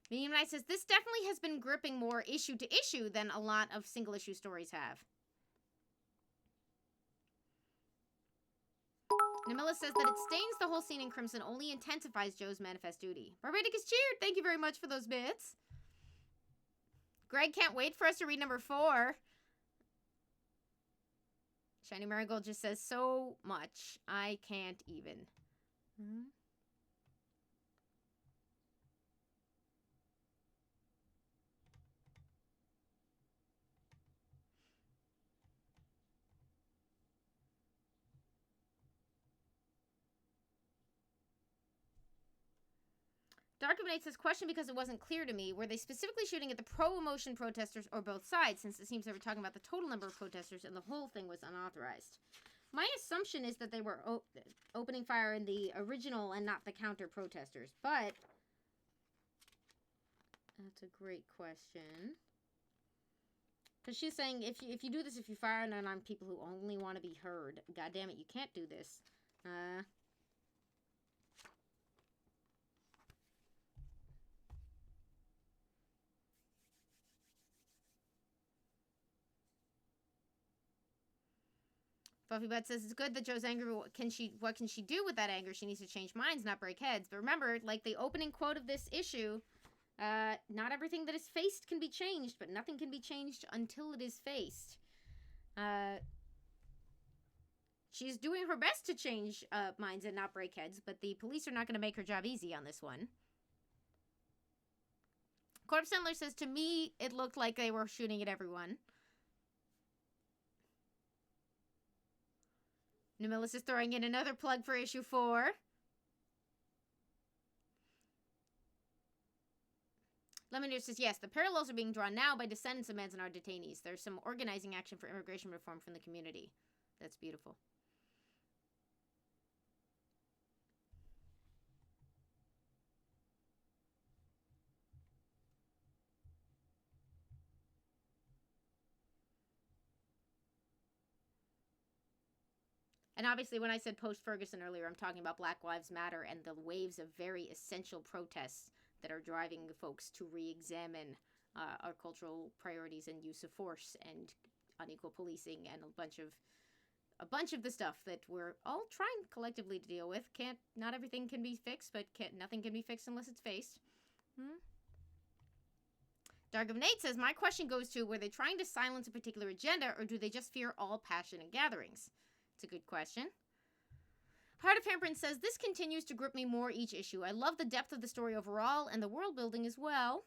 Medium Knight says, this definitely has been gripping more issue to issue than a lot of single-issue stories have. Namilla says that it stains the whole scene in crimson, only intensifies Joe's manifest duty. Barbaticus cheered! Thank you very much for those bits. Greg can't wait for us to read number 4. Shiny Marigold just says, so much. I can't even. Dark Emanate says, question because it wasn't clear to me. Were they specifically shooting at the pro-emotion protesters or both sides, since it seems they were talking about the total number of protesters and the whole thing was unauthorized? My assumption is that they were opening fire in the original and not the counter-protesters, but that's a great question. Because she's saying, if you do this, if you fire on people who only want to be heard, god damn it, you can't do this. Buffy Butt says it's good that Joe's angry. What can she do with that anger? She needs to change minds, not break heads. But remember, like the opening quote of this issue, not everything that is faced can be changed, but nothing can be changed until it is faced. She's doing her best to change minds and not break heads, but the police are not going to make her job easy on this one. Corpse Sandler says, to me, it looked like they were shooting at everyone. Numilis is throwing in another plug for issue 4. Lemon says, yes, the parallels are being drawn now by descendants of Manzanar detainees. There's some organizing action for immigration reform from the community. That's beautiful. And obviously, when I said post-Ferguson earlier, I'm talking about Black Lives Matter and the waves of very essential protests that are driving folks to re-examine our cultural priorities and use of force and unequal policing and a bunch of the stuff that we're all trying collectively to deal with. Not everything can be fixed, but nothing can be fixed unless it's faced. Dark of Nate says, my question goes to, were they trying to silence a particular agenda, or do they just fear all passion and gatherings? It's a good question. Heart of Handprint says, this continues to grip me more each issue. I love the depth of the story overall and the world building as well.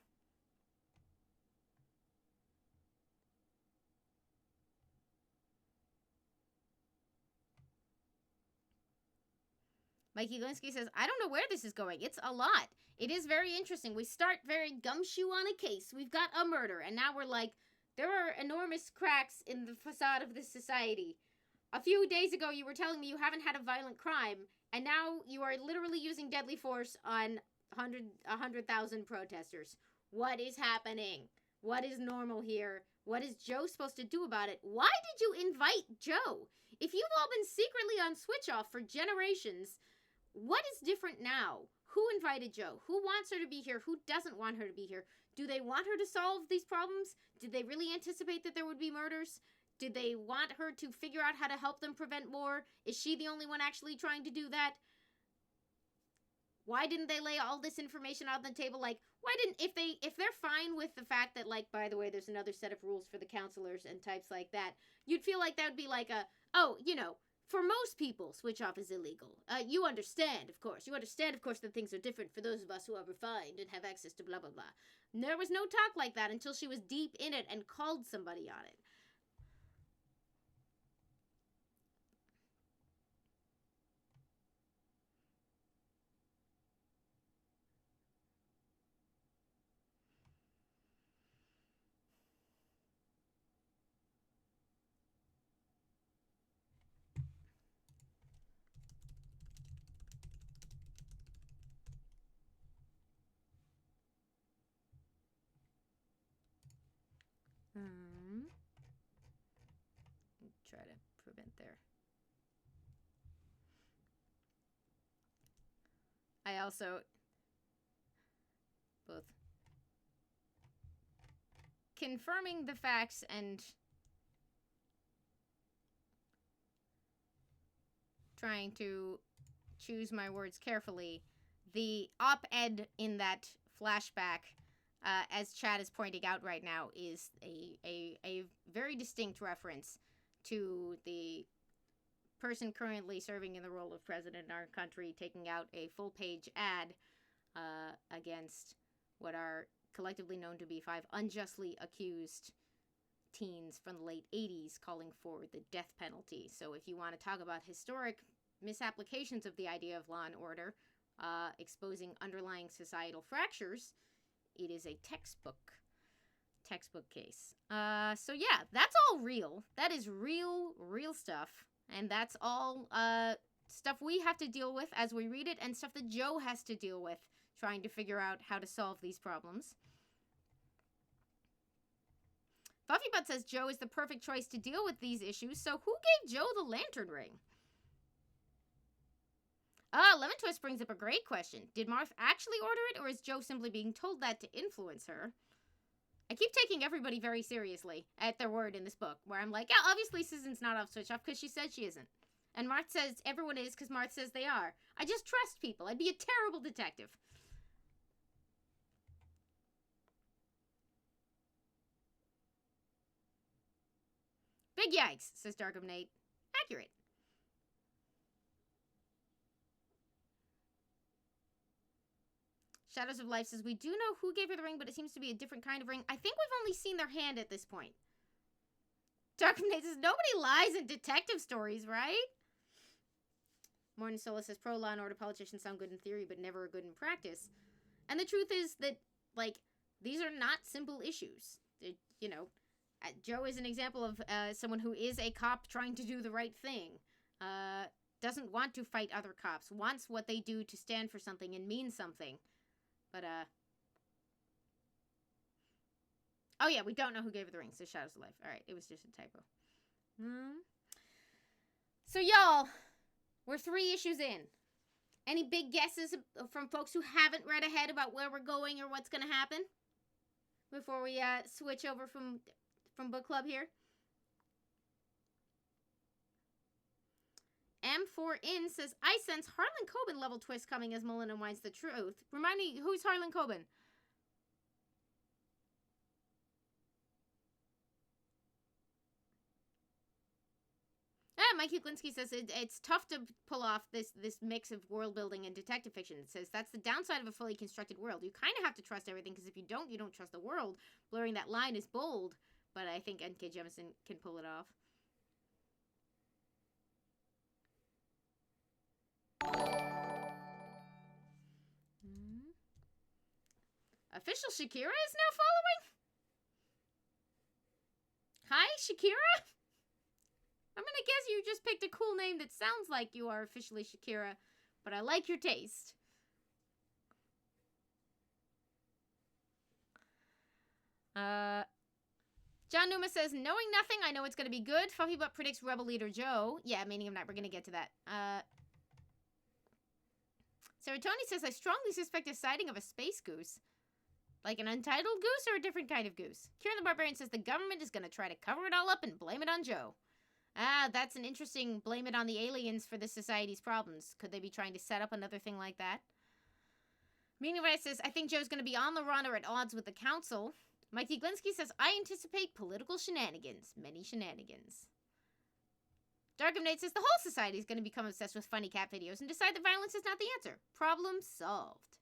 Mikey Linsky says, I don't know where this is going. It's a lot. It is very interesting. We start very gumshoe on a case. We've got a murder. And now we're like, there are enormous cracks in the facade of this society. A few days ago, you were telling me you haven't had a violent crime. And now you are literally using deadly force on 100,000 protesters. What is happening? What is normal here? What is Joe supposed to do about it? Why did you invite Joe? If you've all been secretly on switch off for generations, what is different now? Who invited Joe? Who wants her to be here? Who doesn't want her to be here? Do they want her to solve these problems? Did they really anticipate that there would be murders? Did they want her to figure out how to help them prevent more? Is she the only one actually trying to do that? Why didn't they lay all this information out on the table? Like, why didn't, if they're fine with the fact that, like, by the way, there's another set of rules for the counselors and types like that, you'd feel like that would be like oh, you know, for most people, switch off is illegal. You understand, of course. You understand, of course, that things are different for those of us who are refined and have access to blah, blah, blah. And there was no talk like that until she was deep in it and called somebody on it. Try to prevent there. I also both confirming the facts and trying to choose my words carefully. The op-ed in that flashback, as Chad is pointing out right now, is a very distinct reference to the person currently serving in the role of president in our country taking out a full-page ad against what are collectively known to be 5 unjustly accused teens from the late 80s calling for the death penalty. So if you want to talk about historic misapplications of the idea of law and order, exposing underlying societal fractures, it is a textbook case. So yeah, that's all real. That is real stuff. And that's all stuff we have to deal with as we read it, and stuff that Joe has to deal with trying to figure out how to solve these problems. Buffy Butt says Joe is the perfect choice to deal with these issues, so who gave Joe the lantern ring? Lemon Twist brings up a great question. Did Marth actually order it, or is Joe simply being told that to influence her? I keep taking everybody very seriously at their word in this book, where I'm like, yeah, obviously Susan's not off switch off because she said she isn't. And Martha says everyone is because Martha says they are. I just trust people. I'd be a terrible detective. Big yikes, says Darkham Nate. Accurate. Shadows of Life says, we do know who gave her the ring, but it seems to be a different kind of ring. I think we've only seen their hand at this point. Darkham Nate says, nobody lies in detective stories, right? Morning Sola says, pro law and order politicians sound good in theory, but never good in practice. And the truth is that, like, these are not simple issues. You know, Joe is an example of someone who is a cop trying to do the right thing. Doesn't want to fight other cops. Wants what they do to stand for something and mean something. But, oh yeah, we don't know who gave her the ring, says Shadows of Life. Alright, it was just a typo. So, y'all, we're 3 issues in. Any big guesses from folks who haven't read ahead about where we're going or what's gonna happen? Before we, switch over from book club here? M4In says, I sense Harlan Coben level twist coming as Mullen unwinds the truth. Remind me, who's Harlan Coben? Mike Kuklinski says it's tough to pull off this mix of world building and detective fiction. It says that's the downside of a fully constructed world. You kind of have to trust everything, because if you don't trust the world. Blurring that line is bold, but I think N.K. Jemisin can pull it off. Official Shakira is now following? Hi, Shakira? I'm gonna guess you just picked a cool name that sounds like you are officially Shakira, but I like your taste. John Numa says, knowing nothing, I know it's gonna be good. Fluffy Butt predicts Rebel Leader Joe. Yeah, meaning of night, we're gonna get to that. Sarah Tony says, I strongly suspect a sighting of a space goose. Like an untitled goose or a different kind of goose? Kieran the Barbarian says the government is gonna try to cover it all up and blame it on Joe. Ah, that's an interesting blame it on the aliens for the society's problems. Could they be trying to set up another thing like that? Meaning Rice says, I think Joe's going to be on the run or at odds with the council. Mike D. Glinsky says, I anticipate political shenanigans. Many shenanigans. Darkham Nate says, the whole society is going to become obsessed with funny cat videos and decide that violence is not the answer. Problem solved.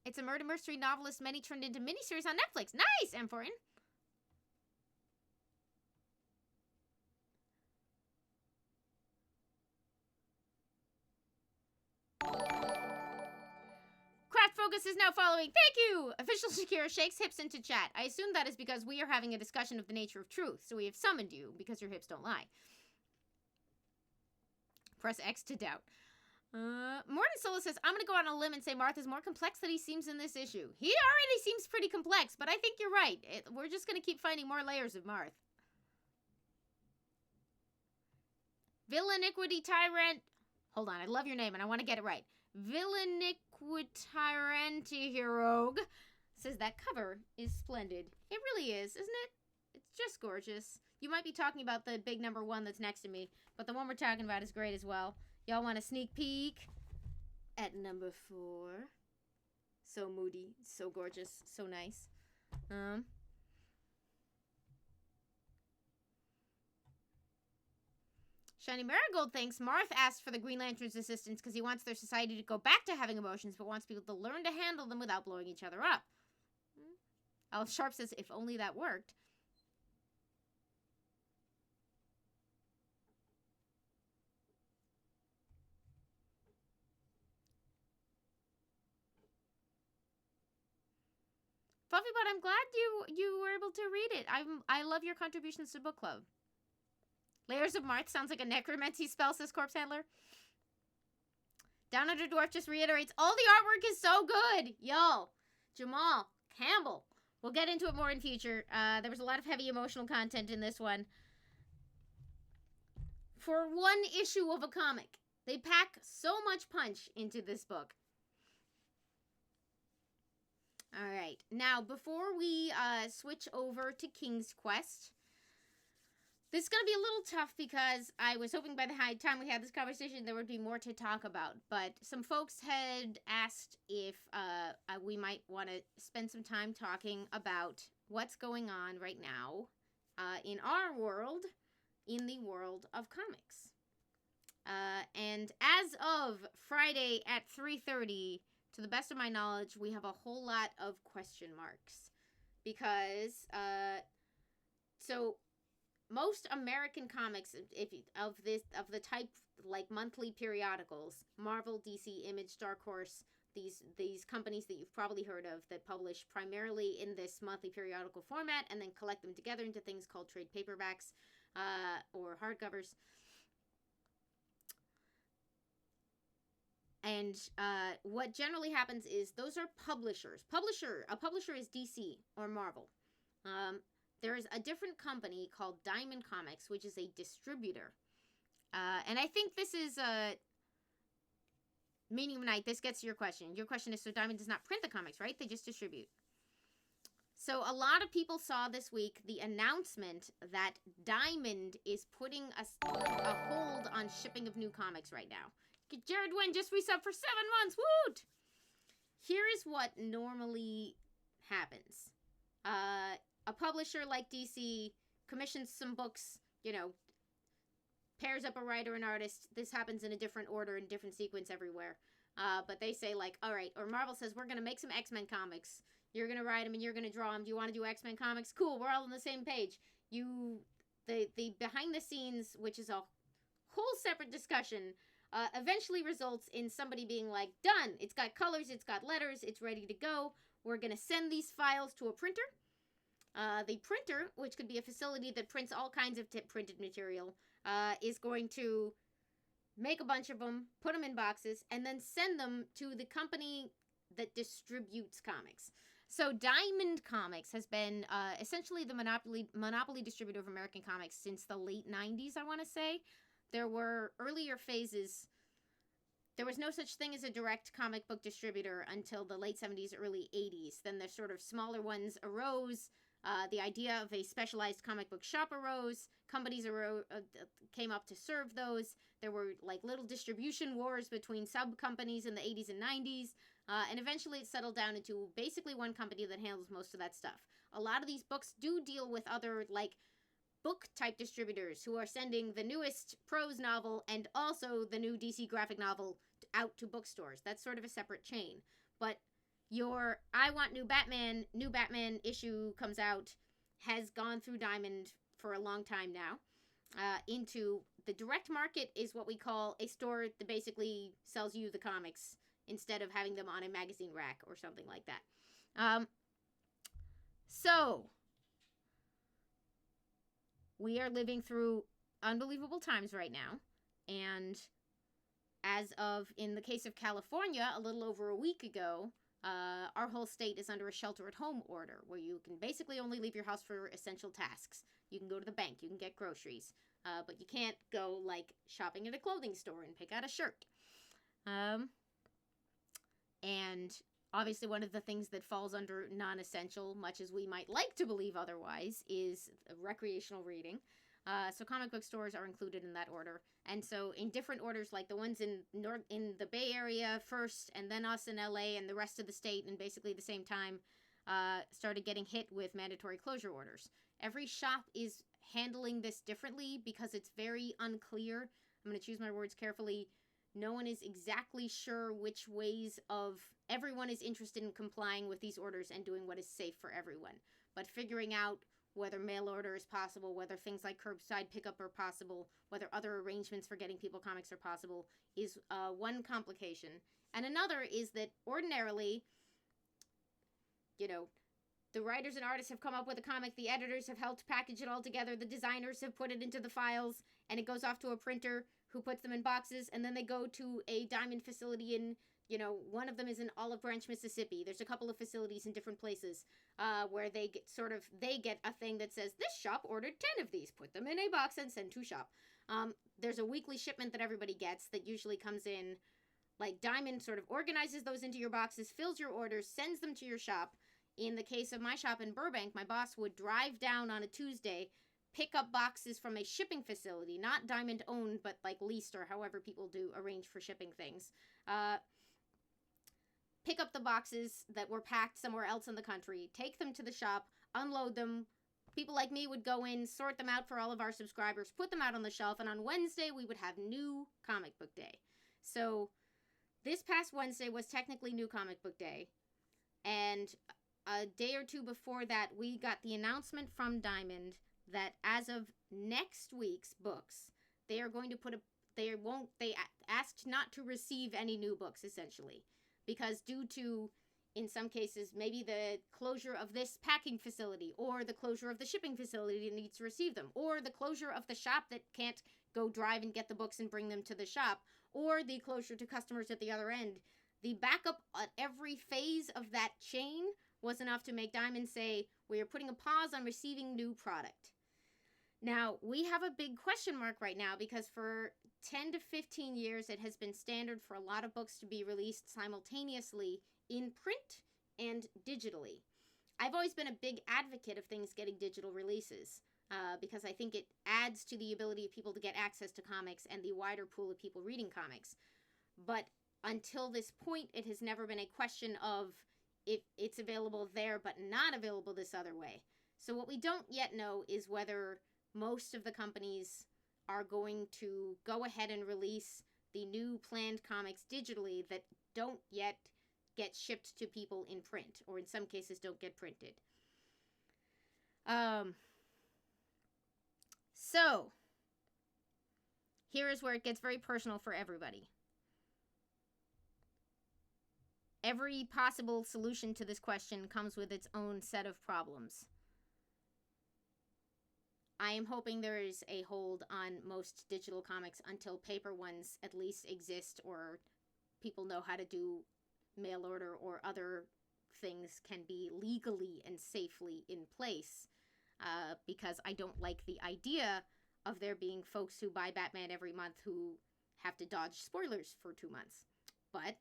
It's a murder mystery novelist many turned into miniseries on Netflix. Nice, M4N. Craft Focus is now following. Thank you! Official Shakira shakes hips into chat. I assume that is because we are having a discussion of the nature of truth, so we have summoned you because your hips don't lie. Press X to doubt. Morton Sola says, I'm gonna go on a limb and say Martha's more complex than he seems in this issue. He already seems pretty complex, but I think you're right. We're just gonna keep finding more layers of Marth. Villainiquity Tyrant. Hold on, I love your name and I want to get it right. Villainiquityrantihirog says that cover is splendid. It really is, isn't it? It's just gorgeous. You might be talking about the big number 1 that's next to me, but the one we're talking about is great as well. Y'all want a sneak peek at number 4? So moody, so gorgeous, so nice. Shiny Marigold thinks Marth asked for the Green Lantern's assistance because he wants their society to go back to having emotions, but wants people to learn to handle them without blowing each other up. Al Sharp says, if only that worked. Fluffy Butt, I'm glad you were able to read it. I love your contributions to book club. Layers of Marth sounds like a necromancy spell, says Corpse Handler. Down Under Dwarf just reiterates, all the artwork is so good. Yo, Jamal, Campbell. We'll get into it more in future. There was a lot of heavy emotional content in this one. For one issue of a comic, they pack so much punch into this book. All right. Now, before we switch over to King's Quest, this is going to be a little tough because I was hoping by the time we had this conversation there would be more to talk about. But some folks had asked if we might want to spend some time talking about what's going on right now in our world, in the world of comics. And as of Friday at 3:30, to the best of my knowledge, we have a whole lot of question marks. Because, so most American comics, of the type like monthly periodicals, Marvel, DC, Image, Dark Horse, these companies that you've probably heard of that publish primarily in this monthly periodical format and then collect them together into things called trade paperbacks or hardcovers. And what generally happens is those are publishers. A publisher is DC or Marvel. There is a different company called Diamond Comics, which is a distributor. And I think this is meaning of night. This gets to your question. Your question is, so Diamond does not print the comics, right? They just distribute. So a lot of people saw this week the announcement that Diamond is putting a hold on shipping of new comics right now. Jared Wen just resubbed for 7 months. Woot! Here is what normally happens. A publisher like DC commissions some books, pairs up a writer and artist. This happens in a different order and different sequence everywhere. But they say, like, all right, or Marvel says, we're going to make some X-Men comics. You're going to write them and you're going to draw them. Do you want to do X-Men comics? Cool, we're all on the same page. The behind the scenes, which is a whole separate discussion, eventually results in somebody being like, done. It's got colors, it's got letters, it's ready to go. We're going to send these files to a printer. The printer, which could be a facility that prints all kinds of printed material, is going to make a bunch of them, put them in boxes, and then send them to the company that distributes comics. So Diamond Comics has been essentially the monopoly distributor of American comics since the late 90s, I want to say. There were earlier phases. There was no such thing as a direct comic book distributor until the late 70s, early 80s. Then the sort of smaller ones arose. The idea of a specialized comic book shop arose. Companies came up to serve those. There were like little distribution wars between sub-companies in the 80s and 90s. And eventually it settled down into basically one company that handles most of that stuff. A lot of these books do deal with other like book-type distributors who are sending the newest prose novel and also the new DC graphic novel out to bookstores. That's sort of a separate chain. But your I Want New Batman issue comes out has gone through Diamond for a long time now. Into the direct market is what we call a store that basically sells you the comics instead of having them on a magazine rack or something like that. So we are living through unbelievable times right now. And as of, in the case of California, a little over a week ago, our whole state is under a shelter-at-home order where you can basically only leave your house for essential tasks. You can go to the bank, you can get groceries, but you can't go, like, shopping at a clothing store and pick out a shirt. And obviously one of the things that falls under non-essential, much as we might like to believe otherwise, is recreational reading. So comic book stores are included in that order. And so in different orders, like the ones in the Bay Area first, and then us in LA and the rest of the state, and basically the same time, started getting hit with mandatory closure orders. Every shop is handling this differently because it's very unclear. I'm going to choose my words carefully. No one is exactly sure which ways of... Everyone is interested in complying with these orders and doing what is safe for everyone. But figuring out whether mail order is possible, whether things like curbside pickup are possible, whether other arrangements for getting people comics are possible, is one complication. And another is that ordinarily, the writers and artists have come up with a comic, the editors have helped package it all together, the designers have put it into the files, and it goes off to a printer who puts them in boxes, and then they go to a Diamond facility in, one of them is in Olive Branch, Mississippi. There's a couple of facilities in different places where they get a thing that says, this shop ordered 10 of these, put them in a box and send to shop. There's a weekly shipment that everybody gets that usually comes in, like Diamond sort of organizes those into your boxes, fills your orders, sends them to your shop. in the case of my shop in Burbank, my boss would drive down on a Tuesday, pick up boxes from a shipping facility, not Diamond owned, but like leased or however people do arrange for shipping things. Pick up the boxes that were packed somewhere else in the country, take them to the shop, unload them. People like me would go in, sort them out for all of our subscribers, put them out on the shelf, and on Wednesday we would have new comic book day. So this past Wednesday was technically new comic book day, and a day or two before that we got the announcement from Diamond that as of next week's books, they are going to they asked not to receive any new books, essentially, because due to, in some cases, maybe the closure of this packing facility, or the closure of the shipping facility that needs to receive them, or the closure of the shop that can't go drive and get the books and bring them to the shop, or the closure to customers at the other end. The backup at every phase of that chain was enough to make Diamond say, we are putting a pause on receiving new product. Now, we have a big question mark right now because for 10 to 15 years, it has been standard for a lot of books to be released simultaneously in print and digitally. I've always been a big advocate of things getting digital releases because I think it adds to the ability of people to get access to comics and the wider pool of people reading comics. But until this point, it has never been a question of if it's available there but not available this other way. So what we don't yet know is whether most of the companies are going to go ahead and release the new planned comics digitally that don't yet get shipped to people in print, or in some cases don't get printed. So, here is where it gets very personal for everybody. Every possible solution to this question comes with its own set of problems. I am hoping there is a hold on most digital comics until paper ones at least exist, or people know how to do mail order or other things can be legally and safely in place, because I don't like the idea of there being folks who buy Batman every month who have to dodge spoilers for 2 months. But,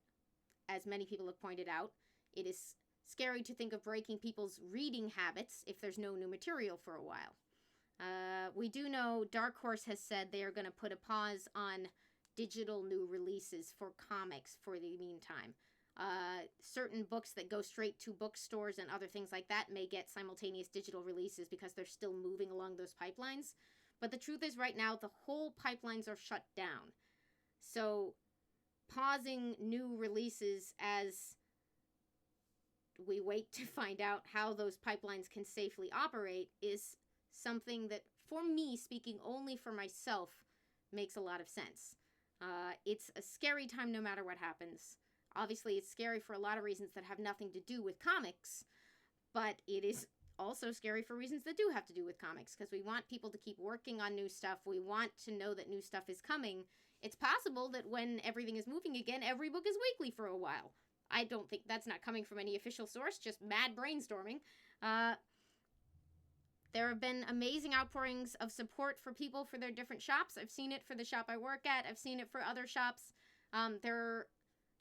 as many people have pointed out, it is scary to think of breaking people's reading habits if there's no new material for a while. We do know Dark Horse has said they are going to put a pause on digital new releases for comics for the meantime. Certain books that go straight to bookstores and other things like that may get simultaneous digital releases because they're still moving along those pipelines. But the truth is right now the whole pipelines are shut down. So pausing new releases as we wait to find out how those pipelines can safely operate is something that, for me, speaking only for myself, makes a lot of sense. It's a scary time no matter what happens. Obviously, it's scary for a lot of reasons that have nothing to do with comics, but it is also scary for reasons that do have to do with comics, because we want people to keep working on new stuff. We want to know that new stuff is coming. It's possible that when everything is moving again, every book is weekly for a while. I don't think that's not coming from any official source, just mad brainstorming. There have been amazing outpourings of support for people for their different shops. I've seen it for the shop I work at. I've seen it for other shops.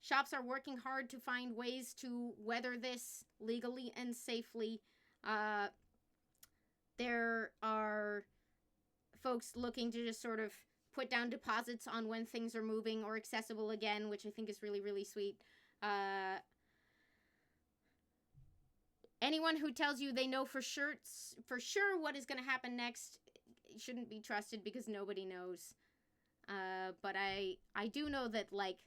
Shops are working hard to find ways to weather this legally and safely. There are folks looking to just sort of put down deposits on when things are moving or accessible again, which I think is really, really sweet. Anyone who tells you they know for sure what is going to happen next shouldn't be trusted because nobody knows. But I do know that, like,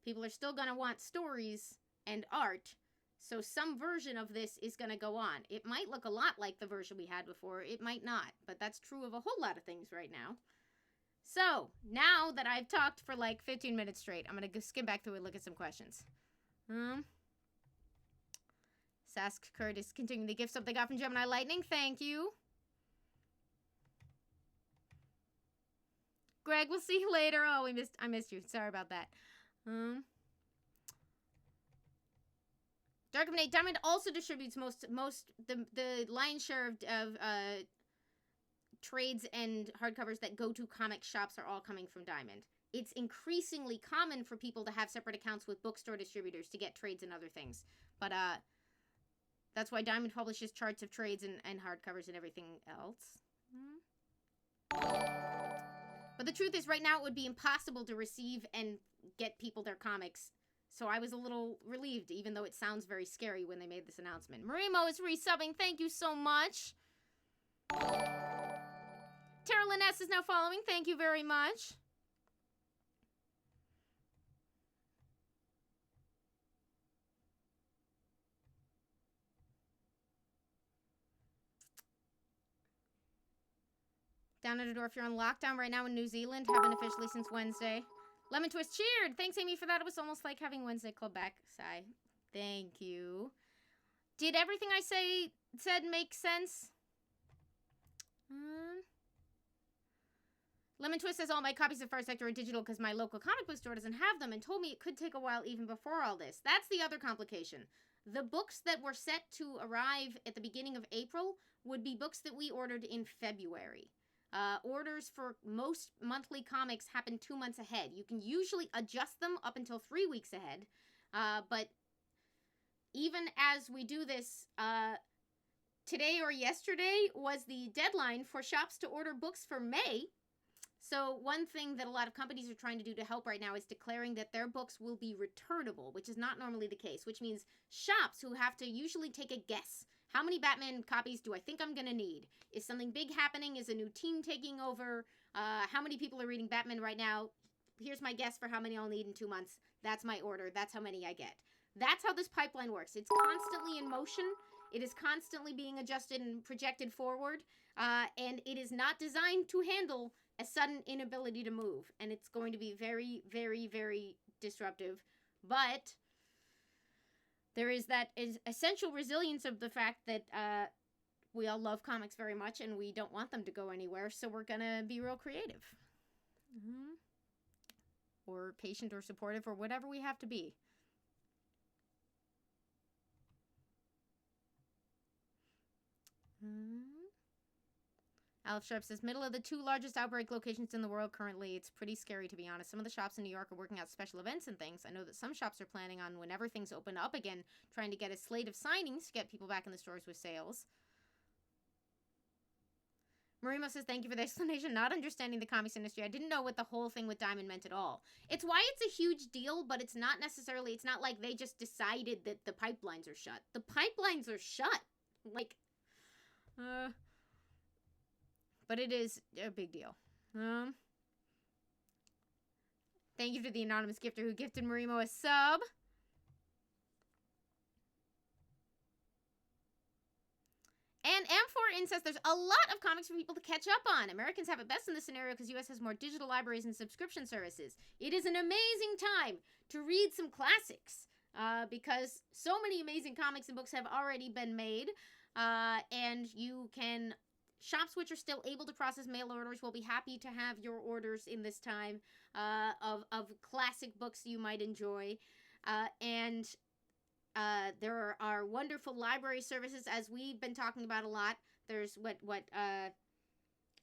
people are still going to want stories and art, so some version of this is going to go on. It might look a lot like the version we had before. It might not, but that's true of a whole lot of things right now. So, now that I've talked for like 15 minutes straight, I'm going to skim back through and look at some questions. Sask Curtis continuing the gifts up they got from Gemini Lightning. Thank you. Greg, we'll see you later. Oh, I missed you. Sorry about that. Dark of Nate Diamond also distributes the lion's share of trades and hardcovers that go to comic shops are all coming from Diamond. It's increasingly common for people to have separate accounts with bookstore distributors to get trades and other things. But That's why Diamond publishes charts of trades and hardcovers and everything else. But the truth is, right now, it would be impossible to receive and get people their comics. So I was a little relieved, even though it sounds very scary when they made this announcement. Marimo is resubbing. Thank you so much. Tara Lynn S. is now following. Thank you very much. Down at the door, if you're on lockdown right now in New Zealand, have been officially since Wednesday. Lemon Twist cheered. Thanks, Amy, for that. It was almost like having Wednesday Club back. Sigh. Thank you. Did everything I said make sense? Lemon Twist says all my copies of Far Sector are digital because my local comic book store doesn't have them and told me it could take a while even before all this. That's the other complication. The books that were set to arrive at the beginning of April would be books that we ordered in February. Orders for most monthly comics happen 2 months ahead. You can usually adjust them up until 3 weeks ahead. But even as we do this, today or yesterday was the deadline for shops to order books for May. So one thing that a lot of companies are trying to do to help right now is declaring that their books will be returnable, which is not normally the case, which means shops who have to usually take a guess. How many Batman copies do I think I'm going to need? Is something big happening? Is a new team taking over? How many people are reading Batman right now? Here's my guess for how many I'll need in 2 months. That's my order. That's how many I get. That's how this pipeline works. It's constantly in motion. It is constantly being adjusted and projected forward. And it is not designed to handle a sudden inability to move. And it's going to be very, very, very disruptive. But there is that essential resilience of the fact that we all love comics very much and we don't want them to go anywhere, so we're going to be real creative. Or patient or supportive or whatever we have to be. Alf Sharp says, middle of the 2 largest outbreak locations in the world currently. It's pretty scary, to be honest. Some of the shops in New York are working out special events and things. I know that some shops are planning on, whenever things open up again, trying to get a slate of signings to get people back in the stores with sales. Marimo says, thank you for the explanation. Not understanding the comics industry. I didn't know what the whole thing with Diamond meant at all. It's why it's a huge deal, but it's not necessarily, it's not like they just decided that the pipelines are shut. The pipelines are shut. Like, but it is a big deal. Thank you to the anonymous gifter who gifted Marimo a sub. And M4In says there's a lot of comics for people to catch up on. Americans have it best in this scenario because U.S. has more digital libraries and subscription services. It is an amazing time to read some classics because so many amazing comics and books have already been made. And you can... Shops which are still able to process mail orders will be happy to have your orders in this time of classic books you might enjoy. And there are wonderful library services, as we've been talking about a lot. There's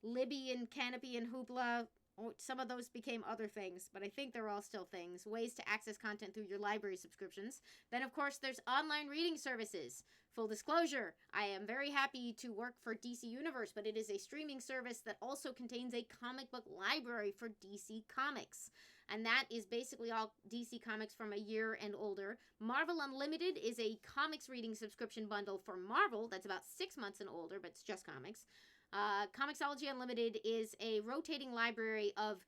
Libby and Canopy and Hoopla. Some of those became other things, but I think they're all still things. Ways to access content through your library subscriptions. Then, of course, there's online reading services. Full disclosure, I am very happy to work for DC Universe, but it is a streaming service that also contains a comic book library for DC Comics. And that is basically all DC Comics from a year and older. Marvel Unlimited is a comics reading subscription bundle for Marvel that's about 6 months and older, but it's just comics. Comixology Unlimited is a rotating library of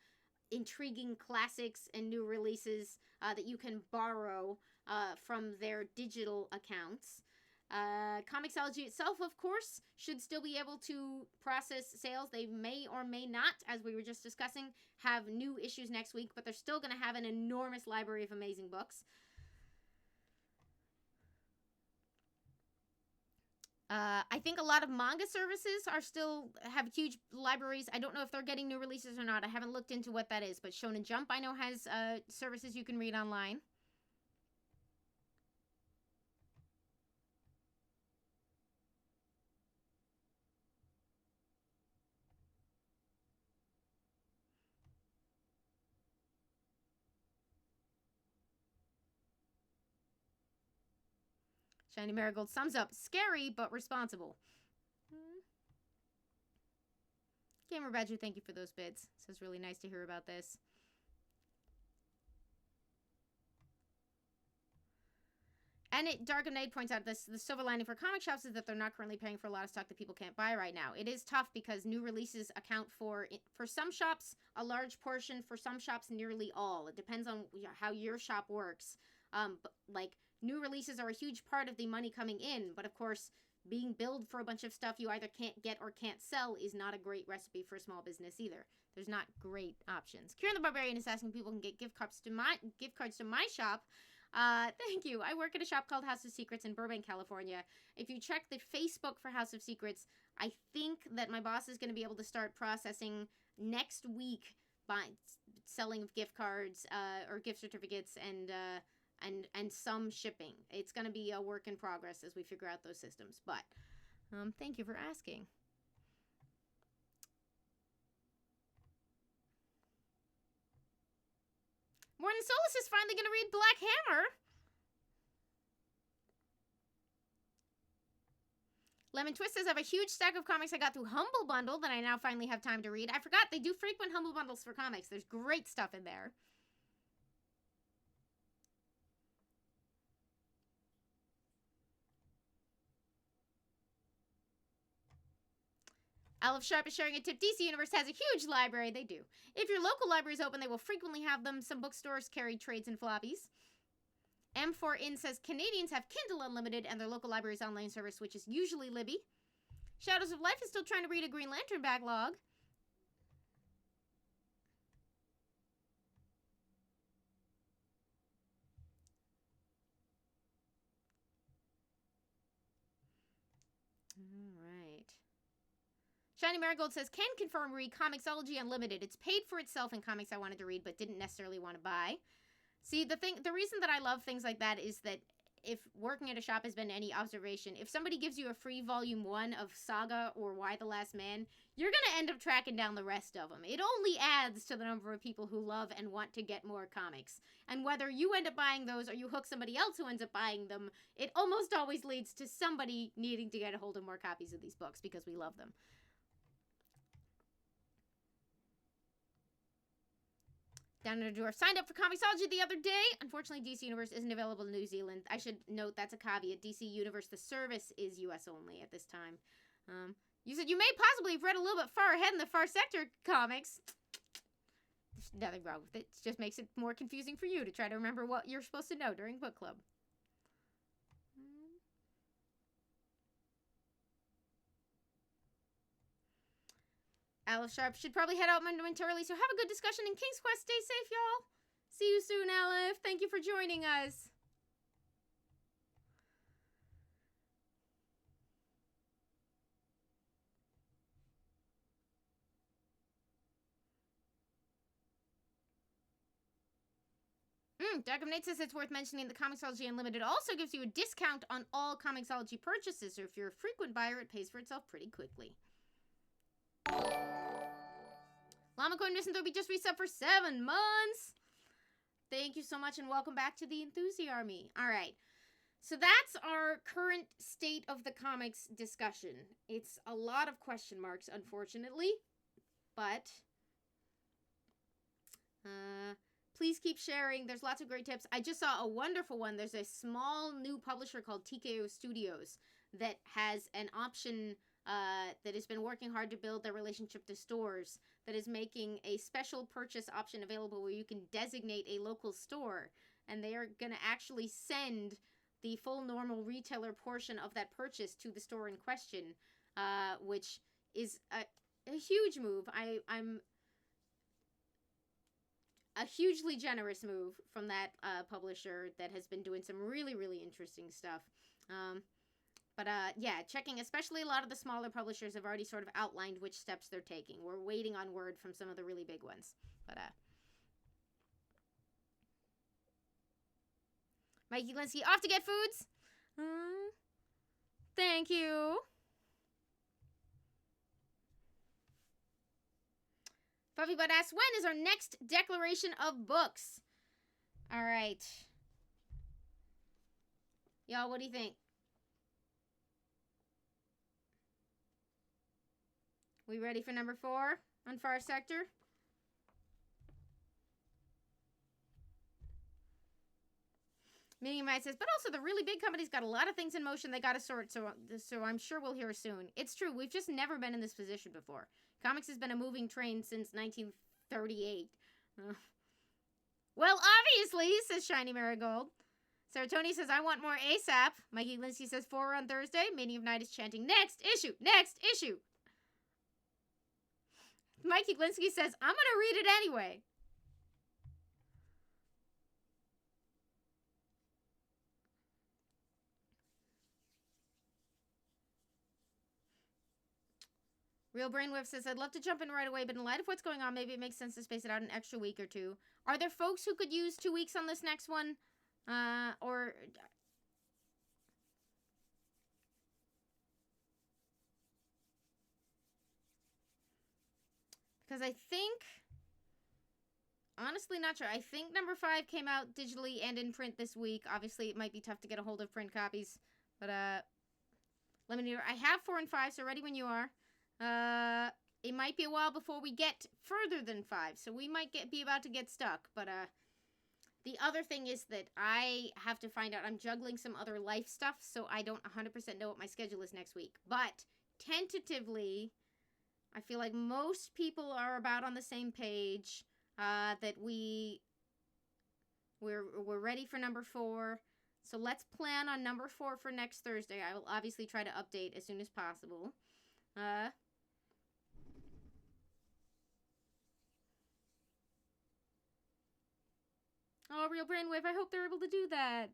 intriguing classics and new releases that you can borrow from their digital accounts. Comixology itself, of course, should still be able to process sales. They may or may not, as we were just discussing, have new issues next week, but they're still going to have an enormous library of amazing books. I think a lot of manga services have huge libraries. I don't know if they're getting new releases or not. I haven't looked into what that is, but Shonen Jump, I know, has services you can read online. Shiny Marigold sums up, scary but responsible. Gamer Badger, thank you for those bits. So it's really nice to hear about this. And Dark of Night points out this: the silver lining for comic shops is that they're not currently paying for a lot of stock that people can't buy right now. It is tough because new releases account for some shops, a large portion, for some shops, nearly all. It depends on how your shop works. But, like, new releases are a huge part of the money coming in, but of course, being billed for a bunch of stuff you either can't get or can't sell is not a great recipe for a small business either. There's not great options. Kieran the Barbarian is asking people can get gift cards to my shop. Thank you. I work at a shop called House of Secrets in Burbank, California. If you check the Facebook for House of Secrets, I think that my boss is going to be able to start processing next week by selling of gift cards, or gift certificates and some shipping. It's going to be a work in progress as we figure out those systems, but, thank you for asking. Morton Solus is finally going to read Black Hammer. Lemon Twist says, I have a huge stack of comics I got through Humble Bundle that I now finally have time to read. I forgot, they do frequent Humble Bundles for comics. There's great stuff in there. Aleph Sharp is sharing a tip. DC Universe has a huge library. They do. If your local library is open, they will frequently have them. Some bookstores carry trades and floppies. M4In says Canadians have Kindle Unlimited and their local library's online service, which is usually Libby. Shadows of Life is still trying to read a Green Lantern backlog. Shiny Marigold says, can confirm read Comixology Unlimited. It's paid for itself in comics I wanted to read but didn't necessarily want to buy. See, the reason that I love things like that is that if working at a shop has been any observation, if somebody gives you a free volume 1 of Saga or Why the Last Man, you're going to end up tracking down the rest of them. It only adds to the number of people who love and want to get more comics. And whether you end up buying those or you hook somebody else who ends up buying them, it almost always leads to somebody needing to get a hold of more copies of these books because we love them. Down under Dwarf signed up for Comixology the other day. Unfortunately, DC Universe isn't available in New Zealand. I should note that's a caveat. DC Universe, the service is US only at this time. You said you may possibly have read a little bit far ahead in the Far Sector comics. There's nothing wrong with it. It just makes it more confusing for you to try to remember what you're supposed to know during book club. Aleph Sharp should probably head out momentarily, so have a good discussion in King's Quest. Stay safe, y'all. See you soon, Aleph. Thank you for joining us. Dark of Night says it's worth mentioning that Comixology Unlimited also gives you a discount on all Comixology purchases, so if you're a frequent buyer, it pays for itself pretty quickly. Lamacoin Misanthropy just reset for 7 months. Thank you so much and welcome back to the Enthusi Army. All right. So that's our current state of the comics discussion. It's a lot of question marks, unfortunately. But please keep sharing. There's lots of great tips. I just saw a wonderful one. There's a small new publisher called TKO Studios that has an option that has been working hard to build their relationship to stores, that is making a special purchase option available where you can designate a local store, and they are going to actually send the full normal retailer portion of that purchase to the store in question, which is a huge move. I'm a hugely generous move from that publisher that has been doing some really, really interesting stuff. But yeah, checking, especially a lot of the smaller publishers have already sort of outlined which steps they're taking. We're waiting on word from some of the really big ones. But Mikey Linsky, off to get foods. Thank you. Fluffy Butt asks, when is our next declaration of books? All right. Y'all, what do you think? We ready for number 4 on Far Sector? Medium Mind says, but also the really big companies got a lot of things in motion they got to sort, so I'm sure we'll hear soon. It's true. We've just never been in this position before. Comics has been a moving train since 1938. Well, obviously, says Shiny Marigold. Serotonin says, I want more ASAP. Mikey Lindsay says, 4 on Thursday. Manium Night is chanting, next issue, next issue. Mikey Glinsky says, I'm going to read it anyway. Real Brainwave says, I'd love to jump in right away, but in light of what's going on, maybe it makes sense to space it out an extra week or two. Are there folks who could use 2 weeks on this next one? Or... Because I think... Honestly, not sure. I think number 5 came out digitally and in print this week. Obviously, it might be tough to get a hold of print copies. But, let me know. I have 4 and 5, so ready when you are. It might be a while before we get further than 5, so we might be about to get stuck. But, the other thing is that I have to find out. I'm juggling some other life stuff, so I don't 100% know what my schedule is next week. But, tentatively, I feel like most people are about on the same page. That we're ready for number 4. So let's plan on number 4 for next Thursday. I will obviously try to update as soon as possible. Oh, Real Brainwave, I hope they're able to do that.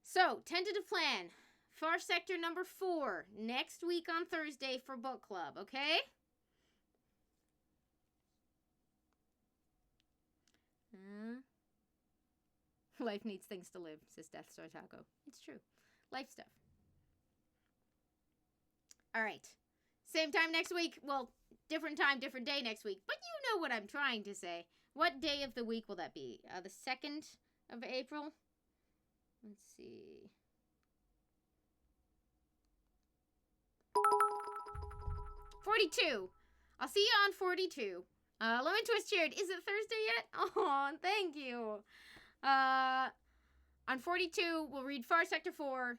So, tentative plan. Far Sector number 4, next week on Thursday for book club, okay? Life needs things to live, says Death Star Taco. It's true. Life stuff. Alright. Same time next week. Well, different time, different day next week. But you know what I'm trying to say. What day of the week will that be? The 2nd of April? Let's see. $42. I'll see you on 42. Lemon Twist cheered. Is it Thursday yet? Oh, thank you. On 42, we'll read Far Sector 4.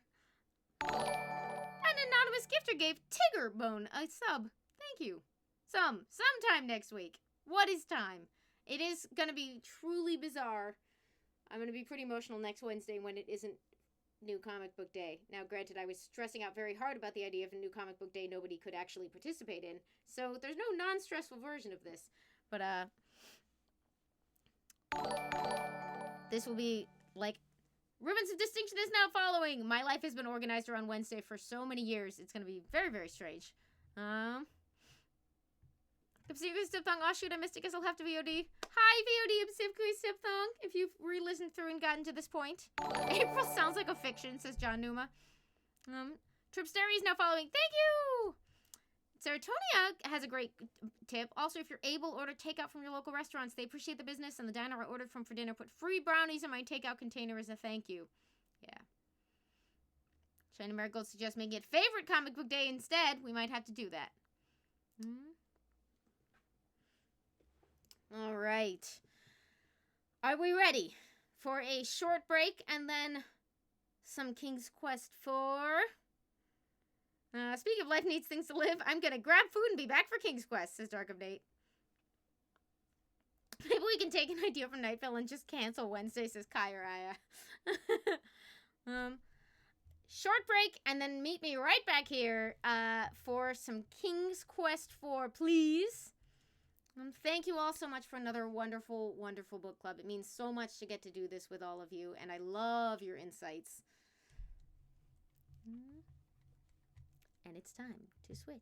An anonymous gifter gave Tigger Bone a sub. Thank you. Sometime next week. What is time? It is going to be truly bizarre. I'm going to be pretty emotional next Wednesday when it isn't New Comic Book Day. Now, granted, I was stressing out very hard about the idea of a New Comic Book Day nobody could actually participate in. So there's no non-stressful version of this. But, this will be, like, Ribbons of Distinction is now following. My life has been organized around Wednesday for so many years. It's going to be very, very strange. Sipthong, oh shoot, I missed it. Guess I'll have to VOD. Hi, VOD, Sipthong, if you've re-listened through and gotten to this point. April sounds like a fiction, says John Numa. Tripsteri is now following. Thank you! Serotonia has a great tip. Also, if you're able, order takeout from your local restaurants. They appreciate the business, and the diner I ordered from for dinner put free brownies in my takeout container as a thank you. Yeah. Shiny Marigold suggests making it favorite comic book day instead. We might have to do that. All right. Are we ready for a short break and then some King's Quest 4? Speaking of life needs things to live, I'm gonna grab food and be back for King's Quest, says Dark Update. Maybe we can take an idea from Nightville and just cancel Wednesday, says Kairaya. Short break, and then meet me right back here for some King's Quest 4, please. Thank you all so much for another wonderful, wonderful book club. It means so much to get to do this with all of you, and I love your insights. And it's time to switch.